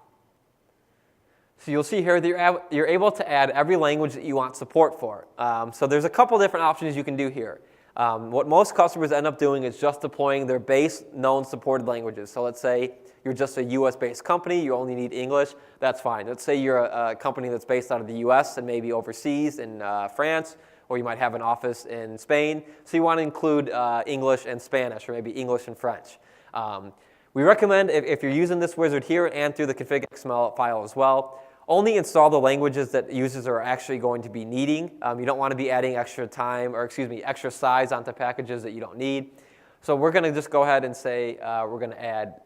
So you'll see here that you're able to add every language that you want support for. So there's a couple different options you can do here. What most customers end up doing is just deploying their base known supported languages. So let's say you're just a US-based company, you only need English, that's fine. Let's say you're a company that's based out of the US and maybe overseas in France, or you might have an office in Spain. So you want to include English and Spanish, or maybe English and French. We recommend, if you're using this wizard here and through the config XML file as well, only install the languages that users are actually going to be needing. You don't want to be adding extra time, or extra size onto packages that you don't need. So we're going to just go ahead and say we're going to add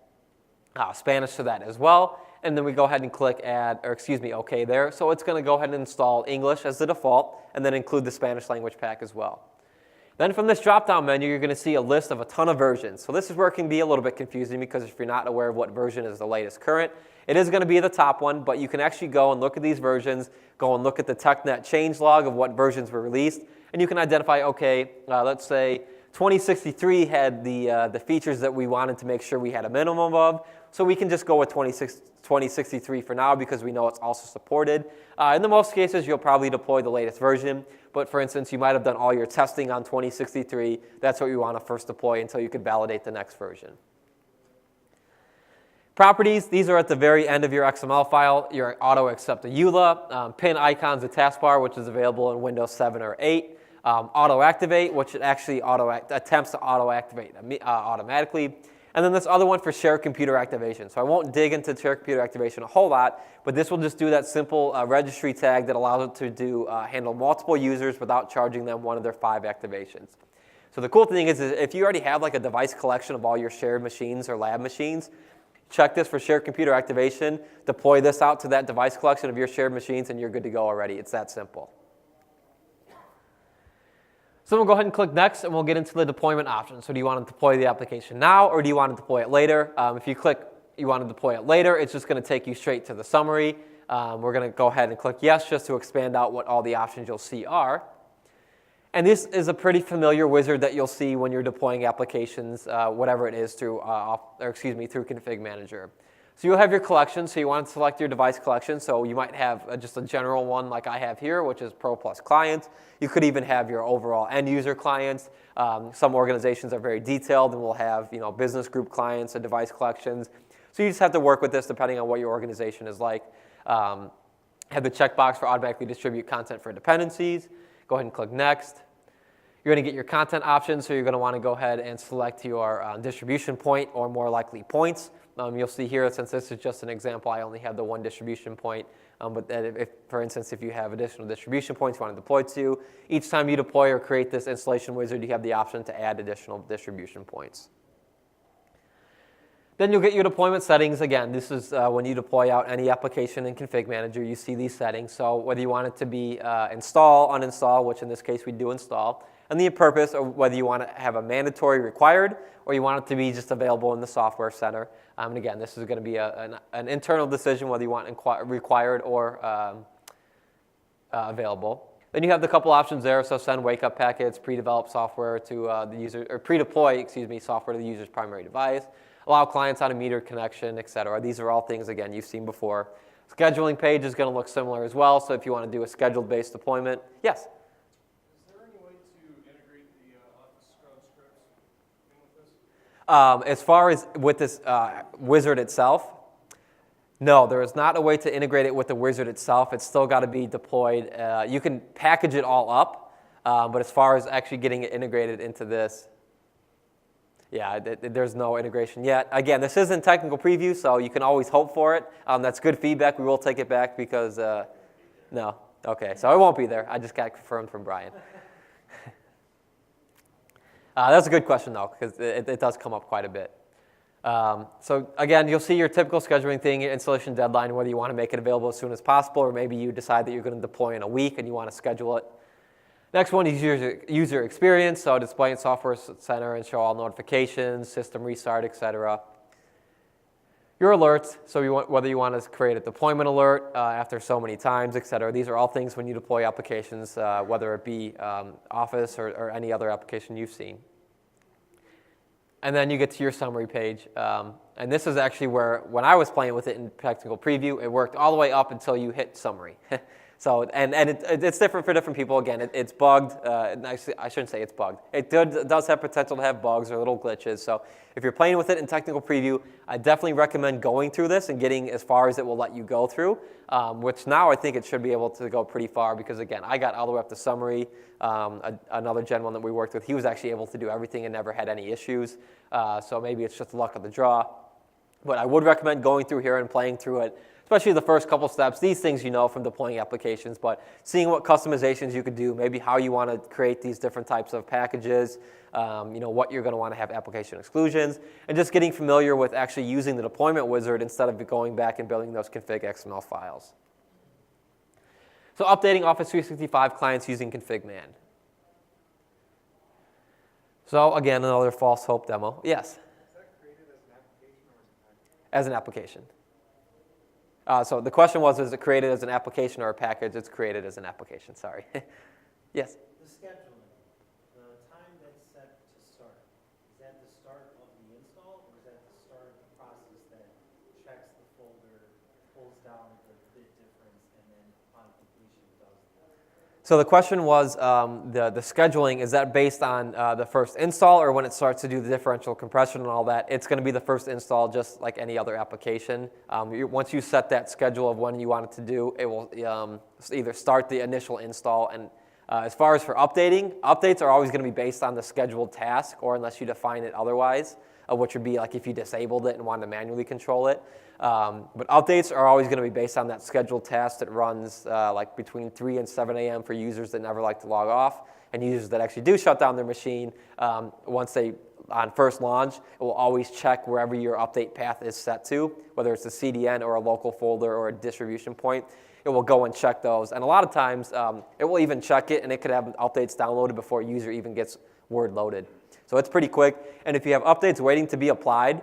Spanish to that as well. And then we go ahead and click OK there. So it's going to go ahead and install English as the default and then include the Spanish language pack as well. Then from this drop-down menu, you're going to see a list of a ton of versions. So this is where it can be a little bit confusing because if you're not aware of what version is the latest current, it is going to be the top one, but you can actually go and look at these versions, go and look at the TechNet changelog of what versions were released, and you can identify, okay, let's say 2063 had the features that we wanted to make sure we had a minimum of, so we can just go with 2063 for now because we know it's also supported. In the most cases, you'll probably deploy the latest version, but for instance, you might have done all your testing on 2063. That's what you want to first deploy until you could validate the next version. Properties, these are at the very end of your XML file. Your auto accept a EULA, pin icons, the taskbar, which is available in Windows 7 or 8. Auto activate, which it actually attempts to auto activate automatically. And then this other one for shared computer activation. So I won't dig into shared computer activation a whole lot, but this will just do that simple registry tag that allows it to handle multiple users without charging them one of their 5 activations. So the cool thing is if you already have like a device collection of all your shared machines or lab machines, check this for shared computer activation, deploy this out to that device collection of your shared machines, and you're good to go already. It's that simple. So we'll go ahead and click Next, and we'll get into the deployment options. So do you want to deploy the application now, or do you want to deploy it later? If you click you want to deploy it later, it's just going to take you straight to the summary. We're going to go ahead and click Yes, just to expand out what all the options you'll see are. And this is a pretty familiar wizard that you'll see when you're deploying applications, whatever it is, through Config Manager. So you'll have your collection, so you want to select your device collection. So you might have just a general one like I have here, which is Pro Plus Client. You could even have your overall end user clients. Some organizations are very detailed and will have business group clients and device collections. So you just have to work with this depending on what your organization is like. Have the checkbox for automatically distribute content for dependencies. Go ahead and click Next. You're going to get your content options, so you're going to want to go ahead and select your distribution point or more likely points. You'll see here, since this is just an example, I only have the one distribution point. But if, for instance, if you have additional distribution points you want to deploy to, each time you deploy or create this installation wizard, you have the option to add additional distribution points. Then you'll get your deployment settings. Again, this is when you deploy out any application in Config Manager, you see these settings. So whether you want it to be install, uninstall, which in this case we do install, and the purpose, or whether you want to have a mandatory required, or you want it to be just available in the Software Center. And again, this is going to be an internal decision whether you want required or available. Then you have the couple options there. So send wake-up packets, pre-develop software to the user, or pre-deploy, software to the user's primary device. Allow clients on a metered connection, et cetera. These are all things, again, you've seen before. Scheduling page is going to look similar as well. So if you want to do a scheduled-based deployment, yes? Is there any way to integrate the Office Scrub scripts in with this? As far as with this wizard itself, no, there is not a way to integrate it with the wizard itself. It's still got to be deployed. You can package it all up, but as far as actually getting it integrated into this, yeah, there's no integration yet. Again, this is in technical preview, so you can always hope for it. That's good feedback. We will take it back because, no. Okay, so it won't be there. I just got confirmed from Brian. That's a good question, though, because it does come up quite a bit. So again, you'll see your typical scheduling thing, your installation deadline, whether you want to make it available as soon as possible, or maybe you decide that you're going to deploy in a week and you want to schedule it. Next one is user experience, so display in Software Center and show all notifications, system restart, etc. Your alerts, so whether you want to create a deployment alert after so many times, etc. These are all things when you deploy applications, whether it be Office or any other application you've seen. And then you get to your summary page. And this is actually where, when I was playing with it in technical preview, it worked all the way up until you hit summary. So, and it's different for different people. Again, it's bugged. I shouldn't say it's bugged. It does have potential to have bugs or little glitches. So if you're playing with it in technical preview, I definitely recommend going through this and getting as far as it will let you go through, which now I think it should be able to go pretty far because, again, I got all the way up to summary. Another gentleman that we worked with, he was actually able to do everything and never had any issues. So maybe it's just luck of the draw. But I would recommend going through here and playing through it especially the first couple steps. These things you know from deploying applications, but seeing what customizations you could do, maybe how you want to create these different types of packages, what you're going to want to have application exclusions, and just getting familiar with actually using the deployment wizard instead of going back and building those config XML files. So updating Office 365 clients using ConfigMan. So again, another false hope demo. Yes? Is that created as an application or as a package? As an application. So the question was, is it created as an application or a package? It's created as an application, sorry. Yes? The scheduling, the time that's set to start, is that the start of the install, or is that the start of the process that checks the folder, pulls down the bit difference, and then upon completion does that? So the question was, the scheduling, is that based on the first install, or when it starts to do the differential compression and all that? It's going to be the first install, just like any other application. Once you set that schedule of when you want it to do, it will either start the initial install. And as far as for updating, updates are always going to be based on the scheduled task, or unless you define it otherwise, which would be like if you disabled it and wanted to manually control it. But updates are always going to be based on that scheduled task that runs like between 3 and 7 a.m. for users that never like to log off, and users that actually do shut down their machine. Once they, on first launch, it will always check wherever your update path is set to, whether it's a CDN or a local folder or a distribution point. It will go and check those. And a lot of times, it will even check it, and it could have updates downloaded before a user even gets Word loaded. So it's pretty quick. And if you have updates waiting to be applied,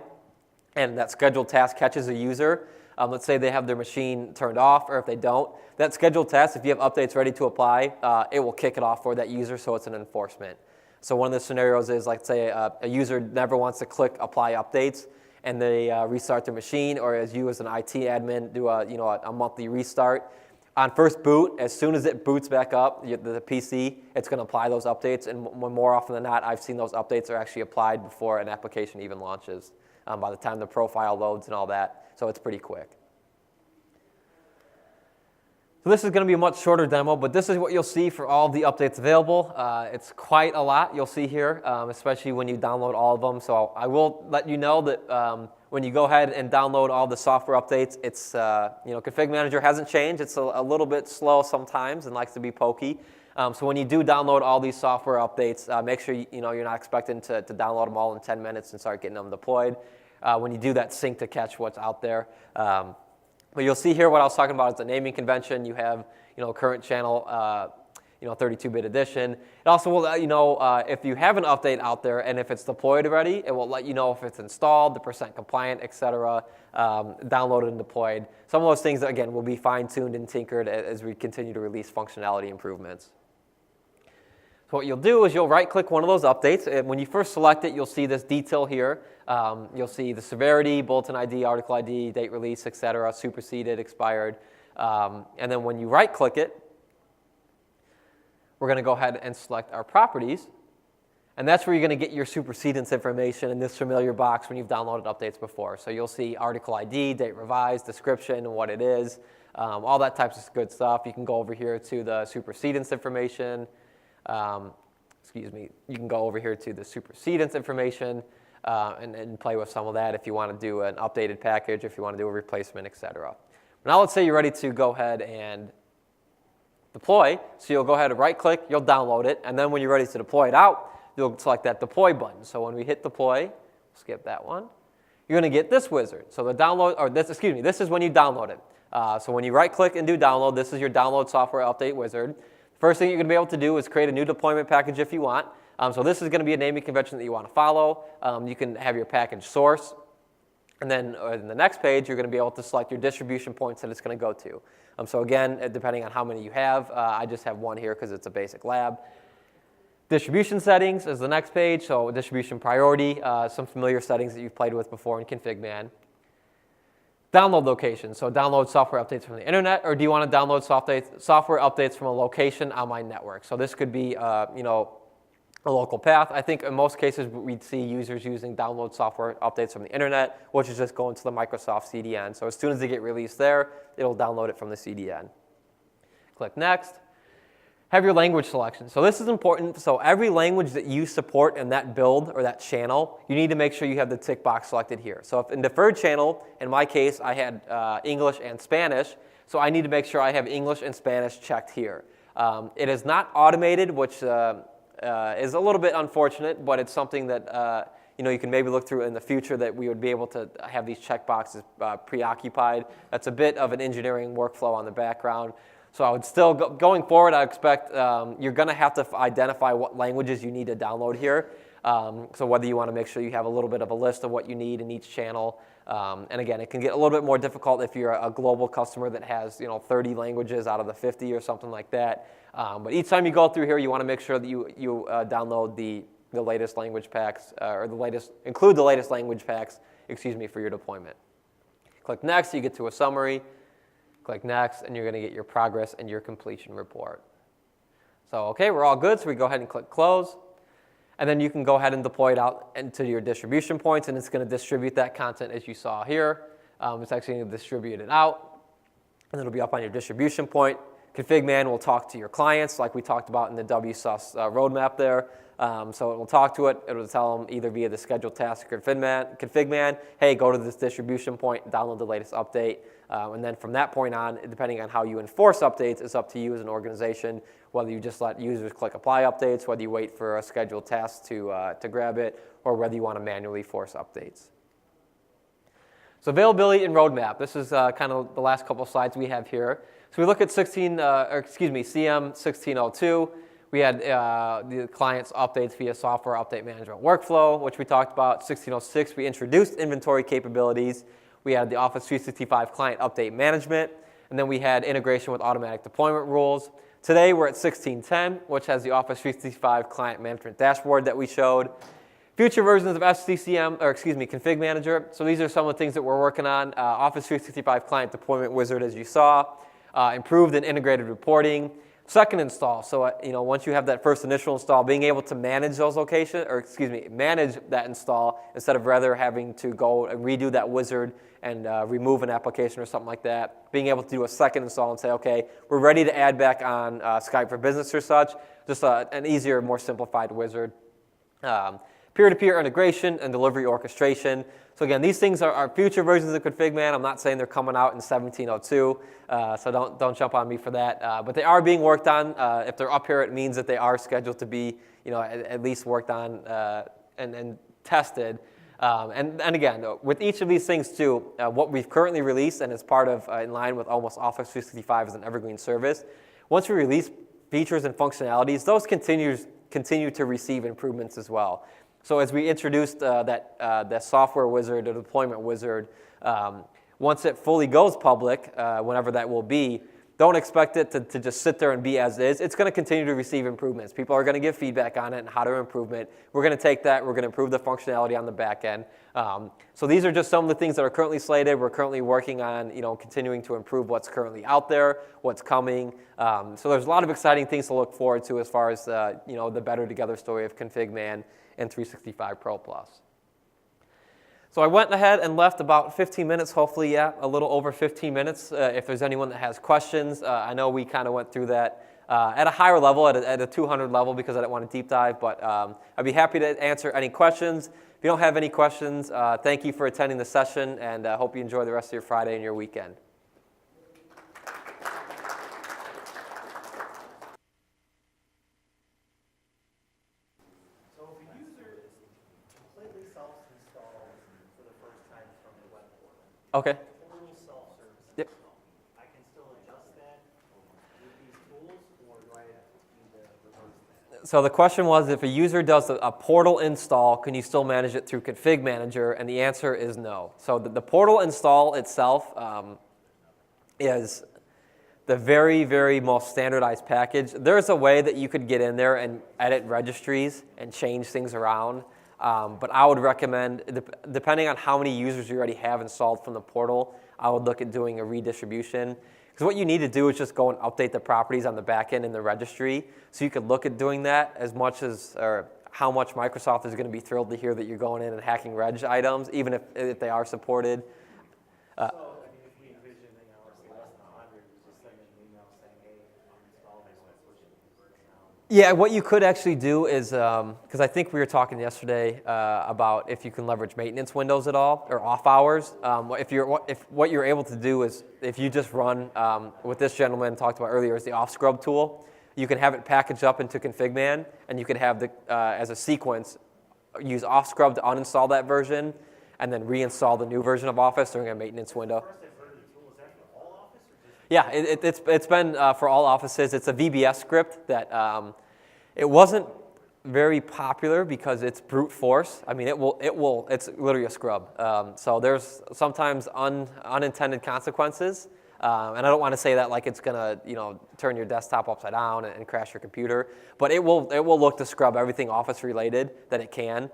and that scheduled task catches a user, let's say they have their machine turned off, or if they don't, that scheduled task, if you have updates ready to apply, it will kick it off for that user, so it's an enforcement. So one of the scenarios is, like, say a user never wants to click apply updates, and they restart their machine, or as you as an IT admin do a monthly restart. On first boot, as soon as it boots back up, the PC, it's going to apply those updates, and more often than not, I've seen those updates are actually applied before an application even launches, by the time the profile loads and all that, so it's pretty quick. So this is going to be a much shorter demo, but this is what you'll see for all the updates available. It's quite a lot you'll see here, especially when you download all of them. So I will let you know that when you go ahead and download all the software updates, it's Config Manager hasn't changed. It's a little bit slow sometimes and likes to be pokey. So when you do download all these software updates, make sure you're not expecting to download them all in 10 minutes and start getting them deployed. When you do that, sync to catch what's out there. But you'll see here what I was talking about is the naming convention. You have, current channel, 32-bit edition. It also will let you know if you have an update out there, and if it's deployed already, it will let you know if it's installed, the % compliant, etc., downloaded and deployed. Some of those things, again, will be fine-tuned and tinkered as we continue to release functionality improvements. So what you'll do is you'll right-click one of those updates. And when you first select it, you'll see this detail here. You'll see the severity, bulletin ID, article ID, date release, etc., superseded, expired. And then when you right-click it, we're going to go ahead and select our properties. And that's where you're going to get your supersedence information in this familiar box when you've downloaded updates before. So you'll see article ID, date revised, description, what it is, all that types of good stuff. You can go over here to the supersedence information. You can go over here to the supersedence information and play with some of that if you want to do an updated package, if you want to do a replacement, etc. Now let's say you're ready to go ahead and deploy. So you'll go ahead and right-click, you'll download it, and then when you're ready to deploy it out, you'll select that deploy button. So when we hit deploy, skip that one, you're going to get this wizard. So the download, or this is when you download it. So when you right-click and do download, this is your download software update wizard. First thing you're going to be able to do is create a new deployment package if you want. So this is going to be a naming convention that you want to follow. You can have your package source. And then in the next page, you're going to be able to select your distribution points that it's going to go to. So again, depending on how many you have, I just have one here because it's a basic lab. Distribution settings is the next page. So distribution priority, some familiar settings that you've played with before in ConfigMan. Download location, so download software updates from the internet, or do you want to download software updates from a location on my network? So this could be, a local path. I think in most cases we'd see users using download software updates from the internet, which is just going to the Microsoft CDN. So as soon as they get released there, it'll download it from the CDN. Click next. have your language selection. So this is important. So every language that you support in that build or that channel, you need to make sure you have the tick box selected here. So if in deferred channel, in my case, I had English and Spanish, so I need to make sure I have English and Spanish checked here. It is not automated, which is a little bit unfortunate, but it's something that you can maybe look through in the future that we would be able to have these check boxes preoccupied. That's a bit of an engineering workflow on the background. So I would still, going forward, I expect you're going to have to identify what languages you need to download here. So whether you want to make sure you have a little bit of a list of what you need in each channel. And again, it can get a little bit more difficult if you're a global customer that has 30 languages out of the 50 or something like that. But each time you go through here, you want to make sure that you download the latest language packs, include the latest language packs, for your deployment. Click Next, you get to a summary. Click Next, and you're going to get your progress and your completion report. So, okay, we're all good, so we go ahead and click Close. And then you can go ahead and deploy it out into your distribution points, and it's going to distribute that content as you saw here. It's actually going to distribute it out, and it'll be up on your distribution point. ConfigMan will talk to your clients, like we talked about in the WSUS roadmap there. So it will talk to it. It will tell them either via the scheduled task or ConfigMan, hey, go to this distribution point, download the latest update. And then from that point on, depending on how you enforce updates, it's up to you as an organization, whether you just let users click apply updates, whether you wait for a scheduled task to grab it, or whether you want to manually force updates. So availability and roadmap. This is kind of the last couple of slides we have here. So we look at CM 1602. We had the client's updates via software update management workflow, which we talked about. 1606, we introduced inventory capabilities. We had the Office 365 client update management, and then we had integration with automatic deployment rules. Today we're at 1610, which has the Office 365 client management dashboard that we showed. Future versions of Config Manager. So these are some of the things that we're working on. Office 365 client deployment wizard, as you saw. Improved and integrated reporting. Second install. So once you have that first initial install, being able to manage those locations, manage that install instead of rather having to go and redo that wizard and remove an application or something like that. Being able to do a second install and say, okay, we're ready to add back on Skype for Business or such. Just an easier, more simplified wizard. Peer-to-peer integration and delivery orchestration. So again, these things are future versions of ConfigMan. I'm not saying they're coming out in 1702, so don't jump on me for that. But they are being worked on. If they're up here, it means that they are scheduled to be, at least worked on and tested. And again, with each of these things too, what we've currently released and is part of, in line with almost Office 365 as an evergreen service, once we release features and functionalities, those continue to receive improvements as well. So as we introduced that software wizard, the deployment wizard, once it fully goes public, whenever that will be, don't expect it to just sit there and be as is. It's going to continue to receive improvements. People are going to give feedback on it and how to improve it. We're going to take that. We're going to improve the functionality on the back end. So these are just some of the things that are currently slated. We're currently working on continuing to improve what's currently out there, what's coming. So there's a lot of exciting things to look forward to as far as the better together story of ConfigMan and 365 Pro Plus. So I went ahead and left about 15 minutes, hopefully, a little over 15 minutes. If there's anyone that has questions, I know we kind of went through that at a higher level, at a 200 level, because I didn't want to deep dive, but I'd be happy to answer any questions. If you don't have any questions, thank you for attending the session, and I hope you enjoy the rest of your Friday and your weekend. Okay. Total self-service Yep. install. I can still adjust that with these tools, or do I need to reverse that? So the question was, if a user does a portal install, can you still manage it through Config Manager? And the answer is no. So the portal install itself is the very, very most standardized package. There's a way that you could get in there and edit registries and change things around. But I would recommend, depending on how many users you already have installed from the portal, I would look at doing a redistribution. Because what you need to do is just go and update the properties on the back end in the registry. So you could look at doing that as much as, or how much Microsoft is going to be thrilled to hear that you're going in and hacking reg items, even if they are supported. So, if we envision, less than 100, just send an email saying, hey, I'm installing this, let's switch it to Yeah, what you could actually do is, because I think we were talking yesterday about if you can leverage maintenance windows at all or off hours. If what you're able to do is if you just run what this gentleman talked about earlier is the off scrub tool, you can have it packaged up into ConfigMan, and you can have the as a sequence use off scrub to uninstall that version, and then reinstall the new version of Office during a maintenance window. First I've heard of the tool, is that for all Office or just? Yeah, it's been for all offices. It's a VBS script that it wasn't very popular because it's brute force. I mean, it's literally a scrub. So there's sometimes unintended consequences, and I don't want to say that like it's gonna turn your desktop upside down and crash your computer, but it will look to scrub everything Office related that it can.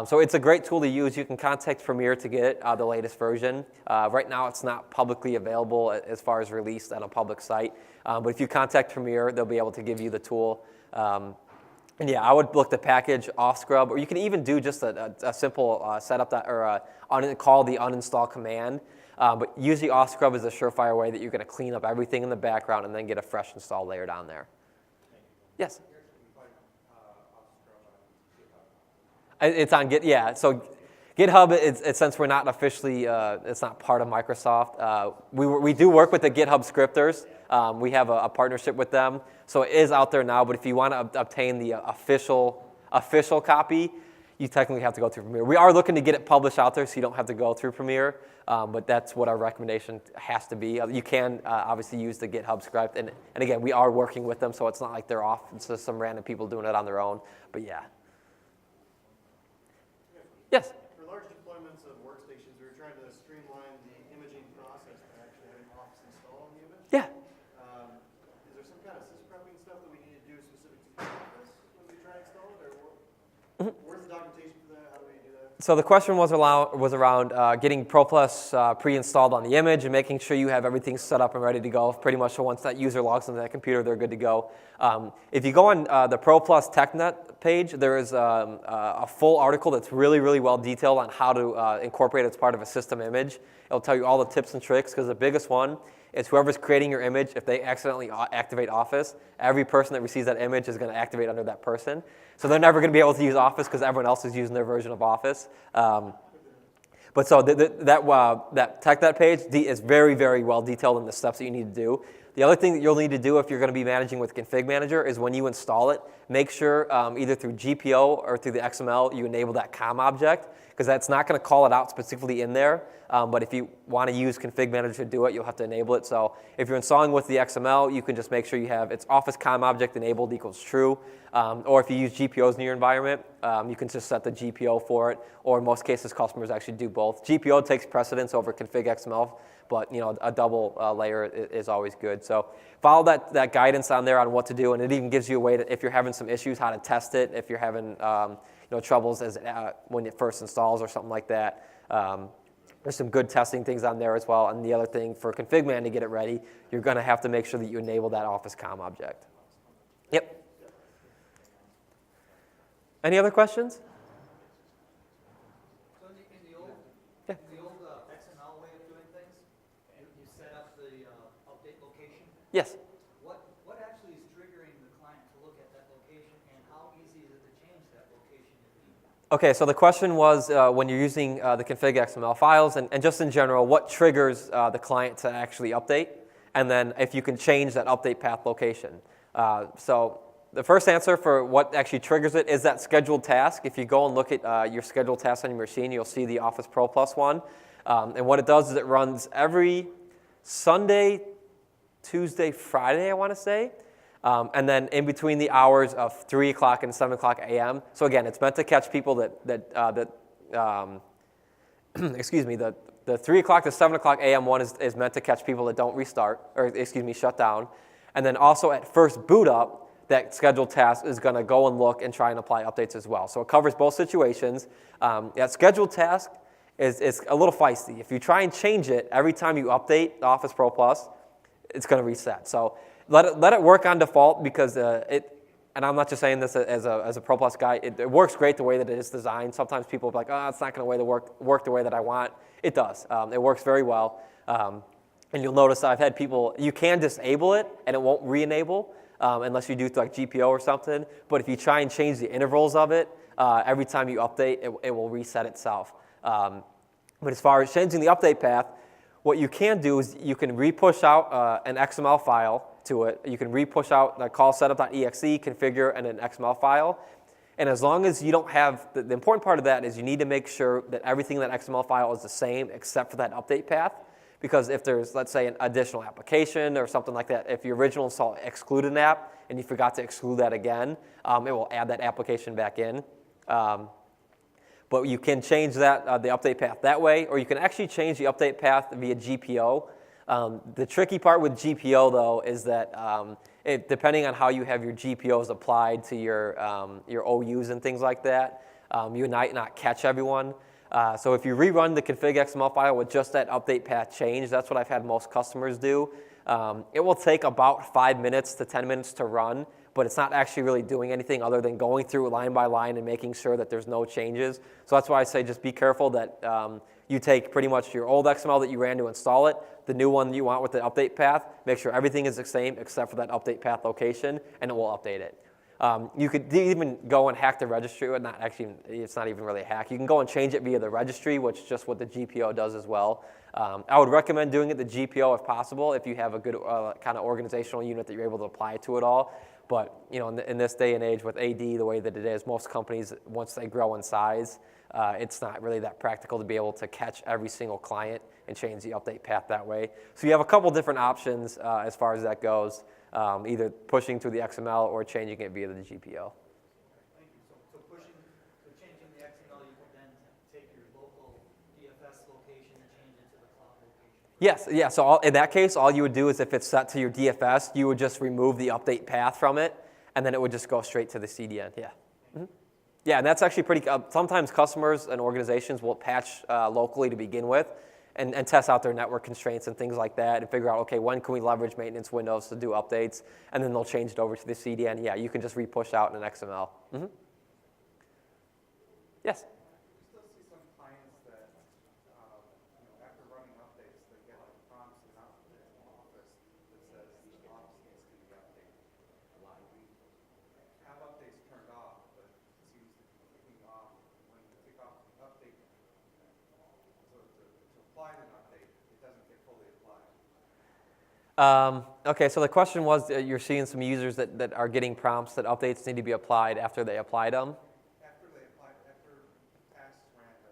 So it's a great tool to use. You can contact Premiere to get the latest version. Right now it's not publicly available as far as released on a public site. But if you contact Premiere, they'll be able to give you the tool. And yeah, I would look to package off scrub, or you can even do just a simple setup call the uninstall command. But usually off scrub is a surefire way that you're going to clean up everything in the background and then get a fresh install layer down there. Yes? It's on Git, yeah. So GitHub, since we're not officially, it's not part of Microsoft. We do work with the GitHub scripters. We have a partnership with them, so it is out there now. But if you want to obtain the official copy, you technically have to go through Premiere. We are looking to get it published out there, so you don't have to go through Premiere. But that's what our recommendation has to be. You can obviously use the GitHub script, and again, we are working with them, so it's not like they're off. It's just some random people doing it on their own. But yeah. Yes. For large deployments of workstations, we were trying to streamline the imaging process by actually having Office install on the image. Yeah. Is there some kind of sysprepping stuff that we need to do specific to Office when we try to install it, or where's the documentation for that? How do we do that? So the question was around getting ProPlus pre-installed on the image and making sure you have everything set up and ready to go. Pretty much once that user logs into that computer, they're good to go. If you go on the ProPlus TechNet page, there is a full article that's really, really well detailed on how to incorporate it as part of a system image. It'll tell you all the tips and tricks, because the biggest one is whoever's creating your image, if they accidentally activate Office, every person that receives that image is going to activate under that person. So they're never going to be able to use Office because everyone else is using their version of Office. But so that TechNet page is very, very well detailed in the steps that you need to do. The other thing that you'll need to do if you're going to be managing with Config Manager is when you install it, make sure either through GPO or through the XML you enable that COM object, because that's not going to call it out specifically in there. But if you want to use Config Manager to do it, you'll have to enable it. So if you're installing with the XML, you can just make sure you have its Office COM object enabled equals true. Or if you use GPOs in your environment, you can just set the GPO for it. Or in most cases, customers actually do both. GPO takes precedence over Config XML, but a double layer is always good. So follow that guidance on there on what to do, and it even gives you a way to, if you're having some issues, how to test it. If you're having troubles when it first installs or something like that. There's some good testing things on there as well. And the other thing for ConfigMan to get it ready, you're going to have to make sure that you enable that Office COM object. Yep. Any other questions? So in the old XML way of doing things, you set up the update location. Yes. What actually is triggering the client to look at that location, and how easy is it to change that location if needed? Okay, so the question was when you're using the config XML files, and just in general, what triggers the client to actually update, and then if you can change that update path location. So the first answer for what actually triggers it is that scheduled task. If you go and look at your scheduled tasks on your machine, you'll see the Office Pro Plus one. And what it does is it runs every Sunday, Tuesday, Friday, I want to say. And then in between the hours of 3 o'clock and 7 o'clock a.m. So again, it's meant to catch people that excuse me, the 3 o'clock to 7 o'clock a.m. one is meant to catch people that don't restart, or excuse me, shut down. And then also at first boot up, that scheduled task is going to go and look and try and apply updates as well. So it covers both situations. That scheduled task is a little feisty. If you try and change it every time you update Office Pro Plus, it's going to reset. So let it work on default, because and I'm not just saying this as a Pro Plus guy, it works great the way that it is designed. Sometimes people are like, oh, it's not going to work the way that I want. It does. It works very well. And you'll notice I've had people, you can disable it and it won't re-enable. unless you do like GPO or something. But if you try and change the intervals of it, every time you update, it will reset itself. But as far as changing the update path, what you can do is you can re-push out an XML file to it. You can re-push out the call setup.exe configure and an XML file. And as long as you don't have, the important part of that is you need to make sure that everything in that XML file is the same except for that update path. Because if there's, let's say, an additional application or something like that, if your original install excluded an app and you forgot to exclude that again, it will add that application back in. But you can change that, the update path that way, or you can actually change the update path via GPO. The tricky part with GPO, though, is that depending on how you have your GPOs applied to your OUs and things like that, you might not catch everyone. So if you rerun the config XML file with just that update path change, that's what I've had most customers do. It will take about 5 minutes to 10 minutes to run, but it's not actually really doing anything other than going through line by line and making sure that there's no changes. So that's why I say just be careful that you take pretty much your old XML that you ran to install it, the new one that you want with the update path, make sure everything is the same except for that update path location, and it will update it. You could even go and hack the registry, or not actually, it's not even really a hack. You can go and change it via the registry, which is just what the GPO does as well. I would recommend doing it the GPO if possible, if you have a good kind of organizational unit that you're able to apply to it all. But you know, in this day and age with AD the way that it is, most companies, once they grow in size, it's not really that practical to be able to catch every single client and change the update path that way. So you have a couple different options as far as that goes, either pushing through the XML or changing it via the GPO. Thank you. So changing the XML, you can then take your local DFS location and change it to the cloud location. Yes, yeah, so in that case, all you would do is if it's set to your DFS, you would just remove the update path from it, and then it would just go straight to the CDN, yeah. Mm-hmm. Yeah, and that's actually pretty, sometimes customers and organizations will patch locally to begin with and test out their network constraints and things like that and figure out, okay, when can we leverage maintenance windows to do updates, and then they'll change it over to the CDN. Yeah, you can just re-push out in an XML. Mm-hmm. Yes? We still see some clients that, after running updates, they get like prompts in Office that says the Office needs to be updated. A lot of we have updates turned off, but it seems to be kicking off when you kick off the update. So to apply an update, it doesn't get fully applied. Okay, so the question was, you're seeing some users that are getting prompts that updates need to be applied after they applied them? After tasks ran to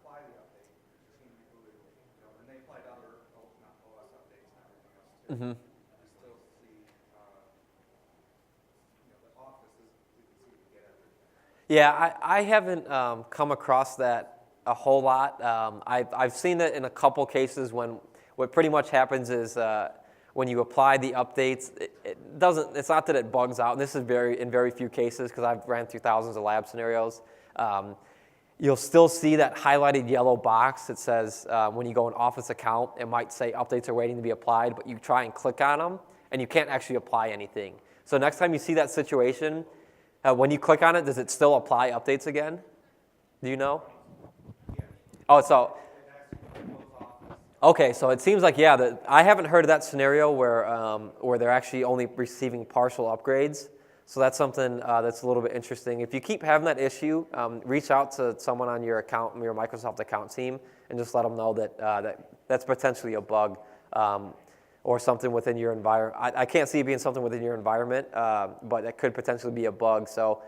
apply the update, the team rebooted, and they applied other OS updates and everything else too. Mm-hmm. We still see, the Office isn't easy to get everything. Yeah, I haven't come across that a whole lot. I've seen it in a couple cases when what pretty much happens is when you apply the updates, it's not that it bugs out, and this is in very few cases because I've ran through thousands of lab scenarios. You'll still see that highlighted yellow box that says when you go in Office account, it might say updates are waiting to be applied, but you try and click on them, and you can't actually apply anything. So next time you see that situation, when you click on it, does it still apply updates again? Do you know? Oh, so, okay, so it seems like, yeah, I haven't heard of that scenario where they're actually only receiving partial upgrades. So that's something that's a little bit interesting. If you keep having that issue, reach out to someone on your account, your Microsoft account team, and just let them know that that's potentially a bug or something within your environment. I can't see it being something within your environment, but that could potentially be a bug. So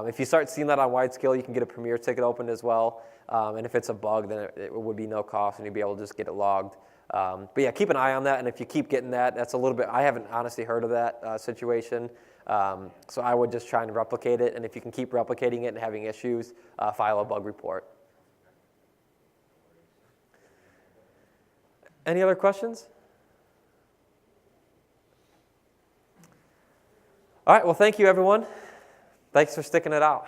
if you start seeing that on wide scale, you can get a Premier ticket opened as well. And if it's a bug, then it would be no cost, and you'd be able to just get it logged. But yeah, keep an eye on that, and if you keep getting that, that's a little bit, I haven't honestly heard of that situation. So I would just try and replicate it, and if you can keep replicating it and having issues, file a bug report. Any other questions? All right, well, thank you, everyone. Thanks for sticking it out.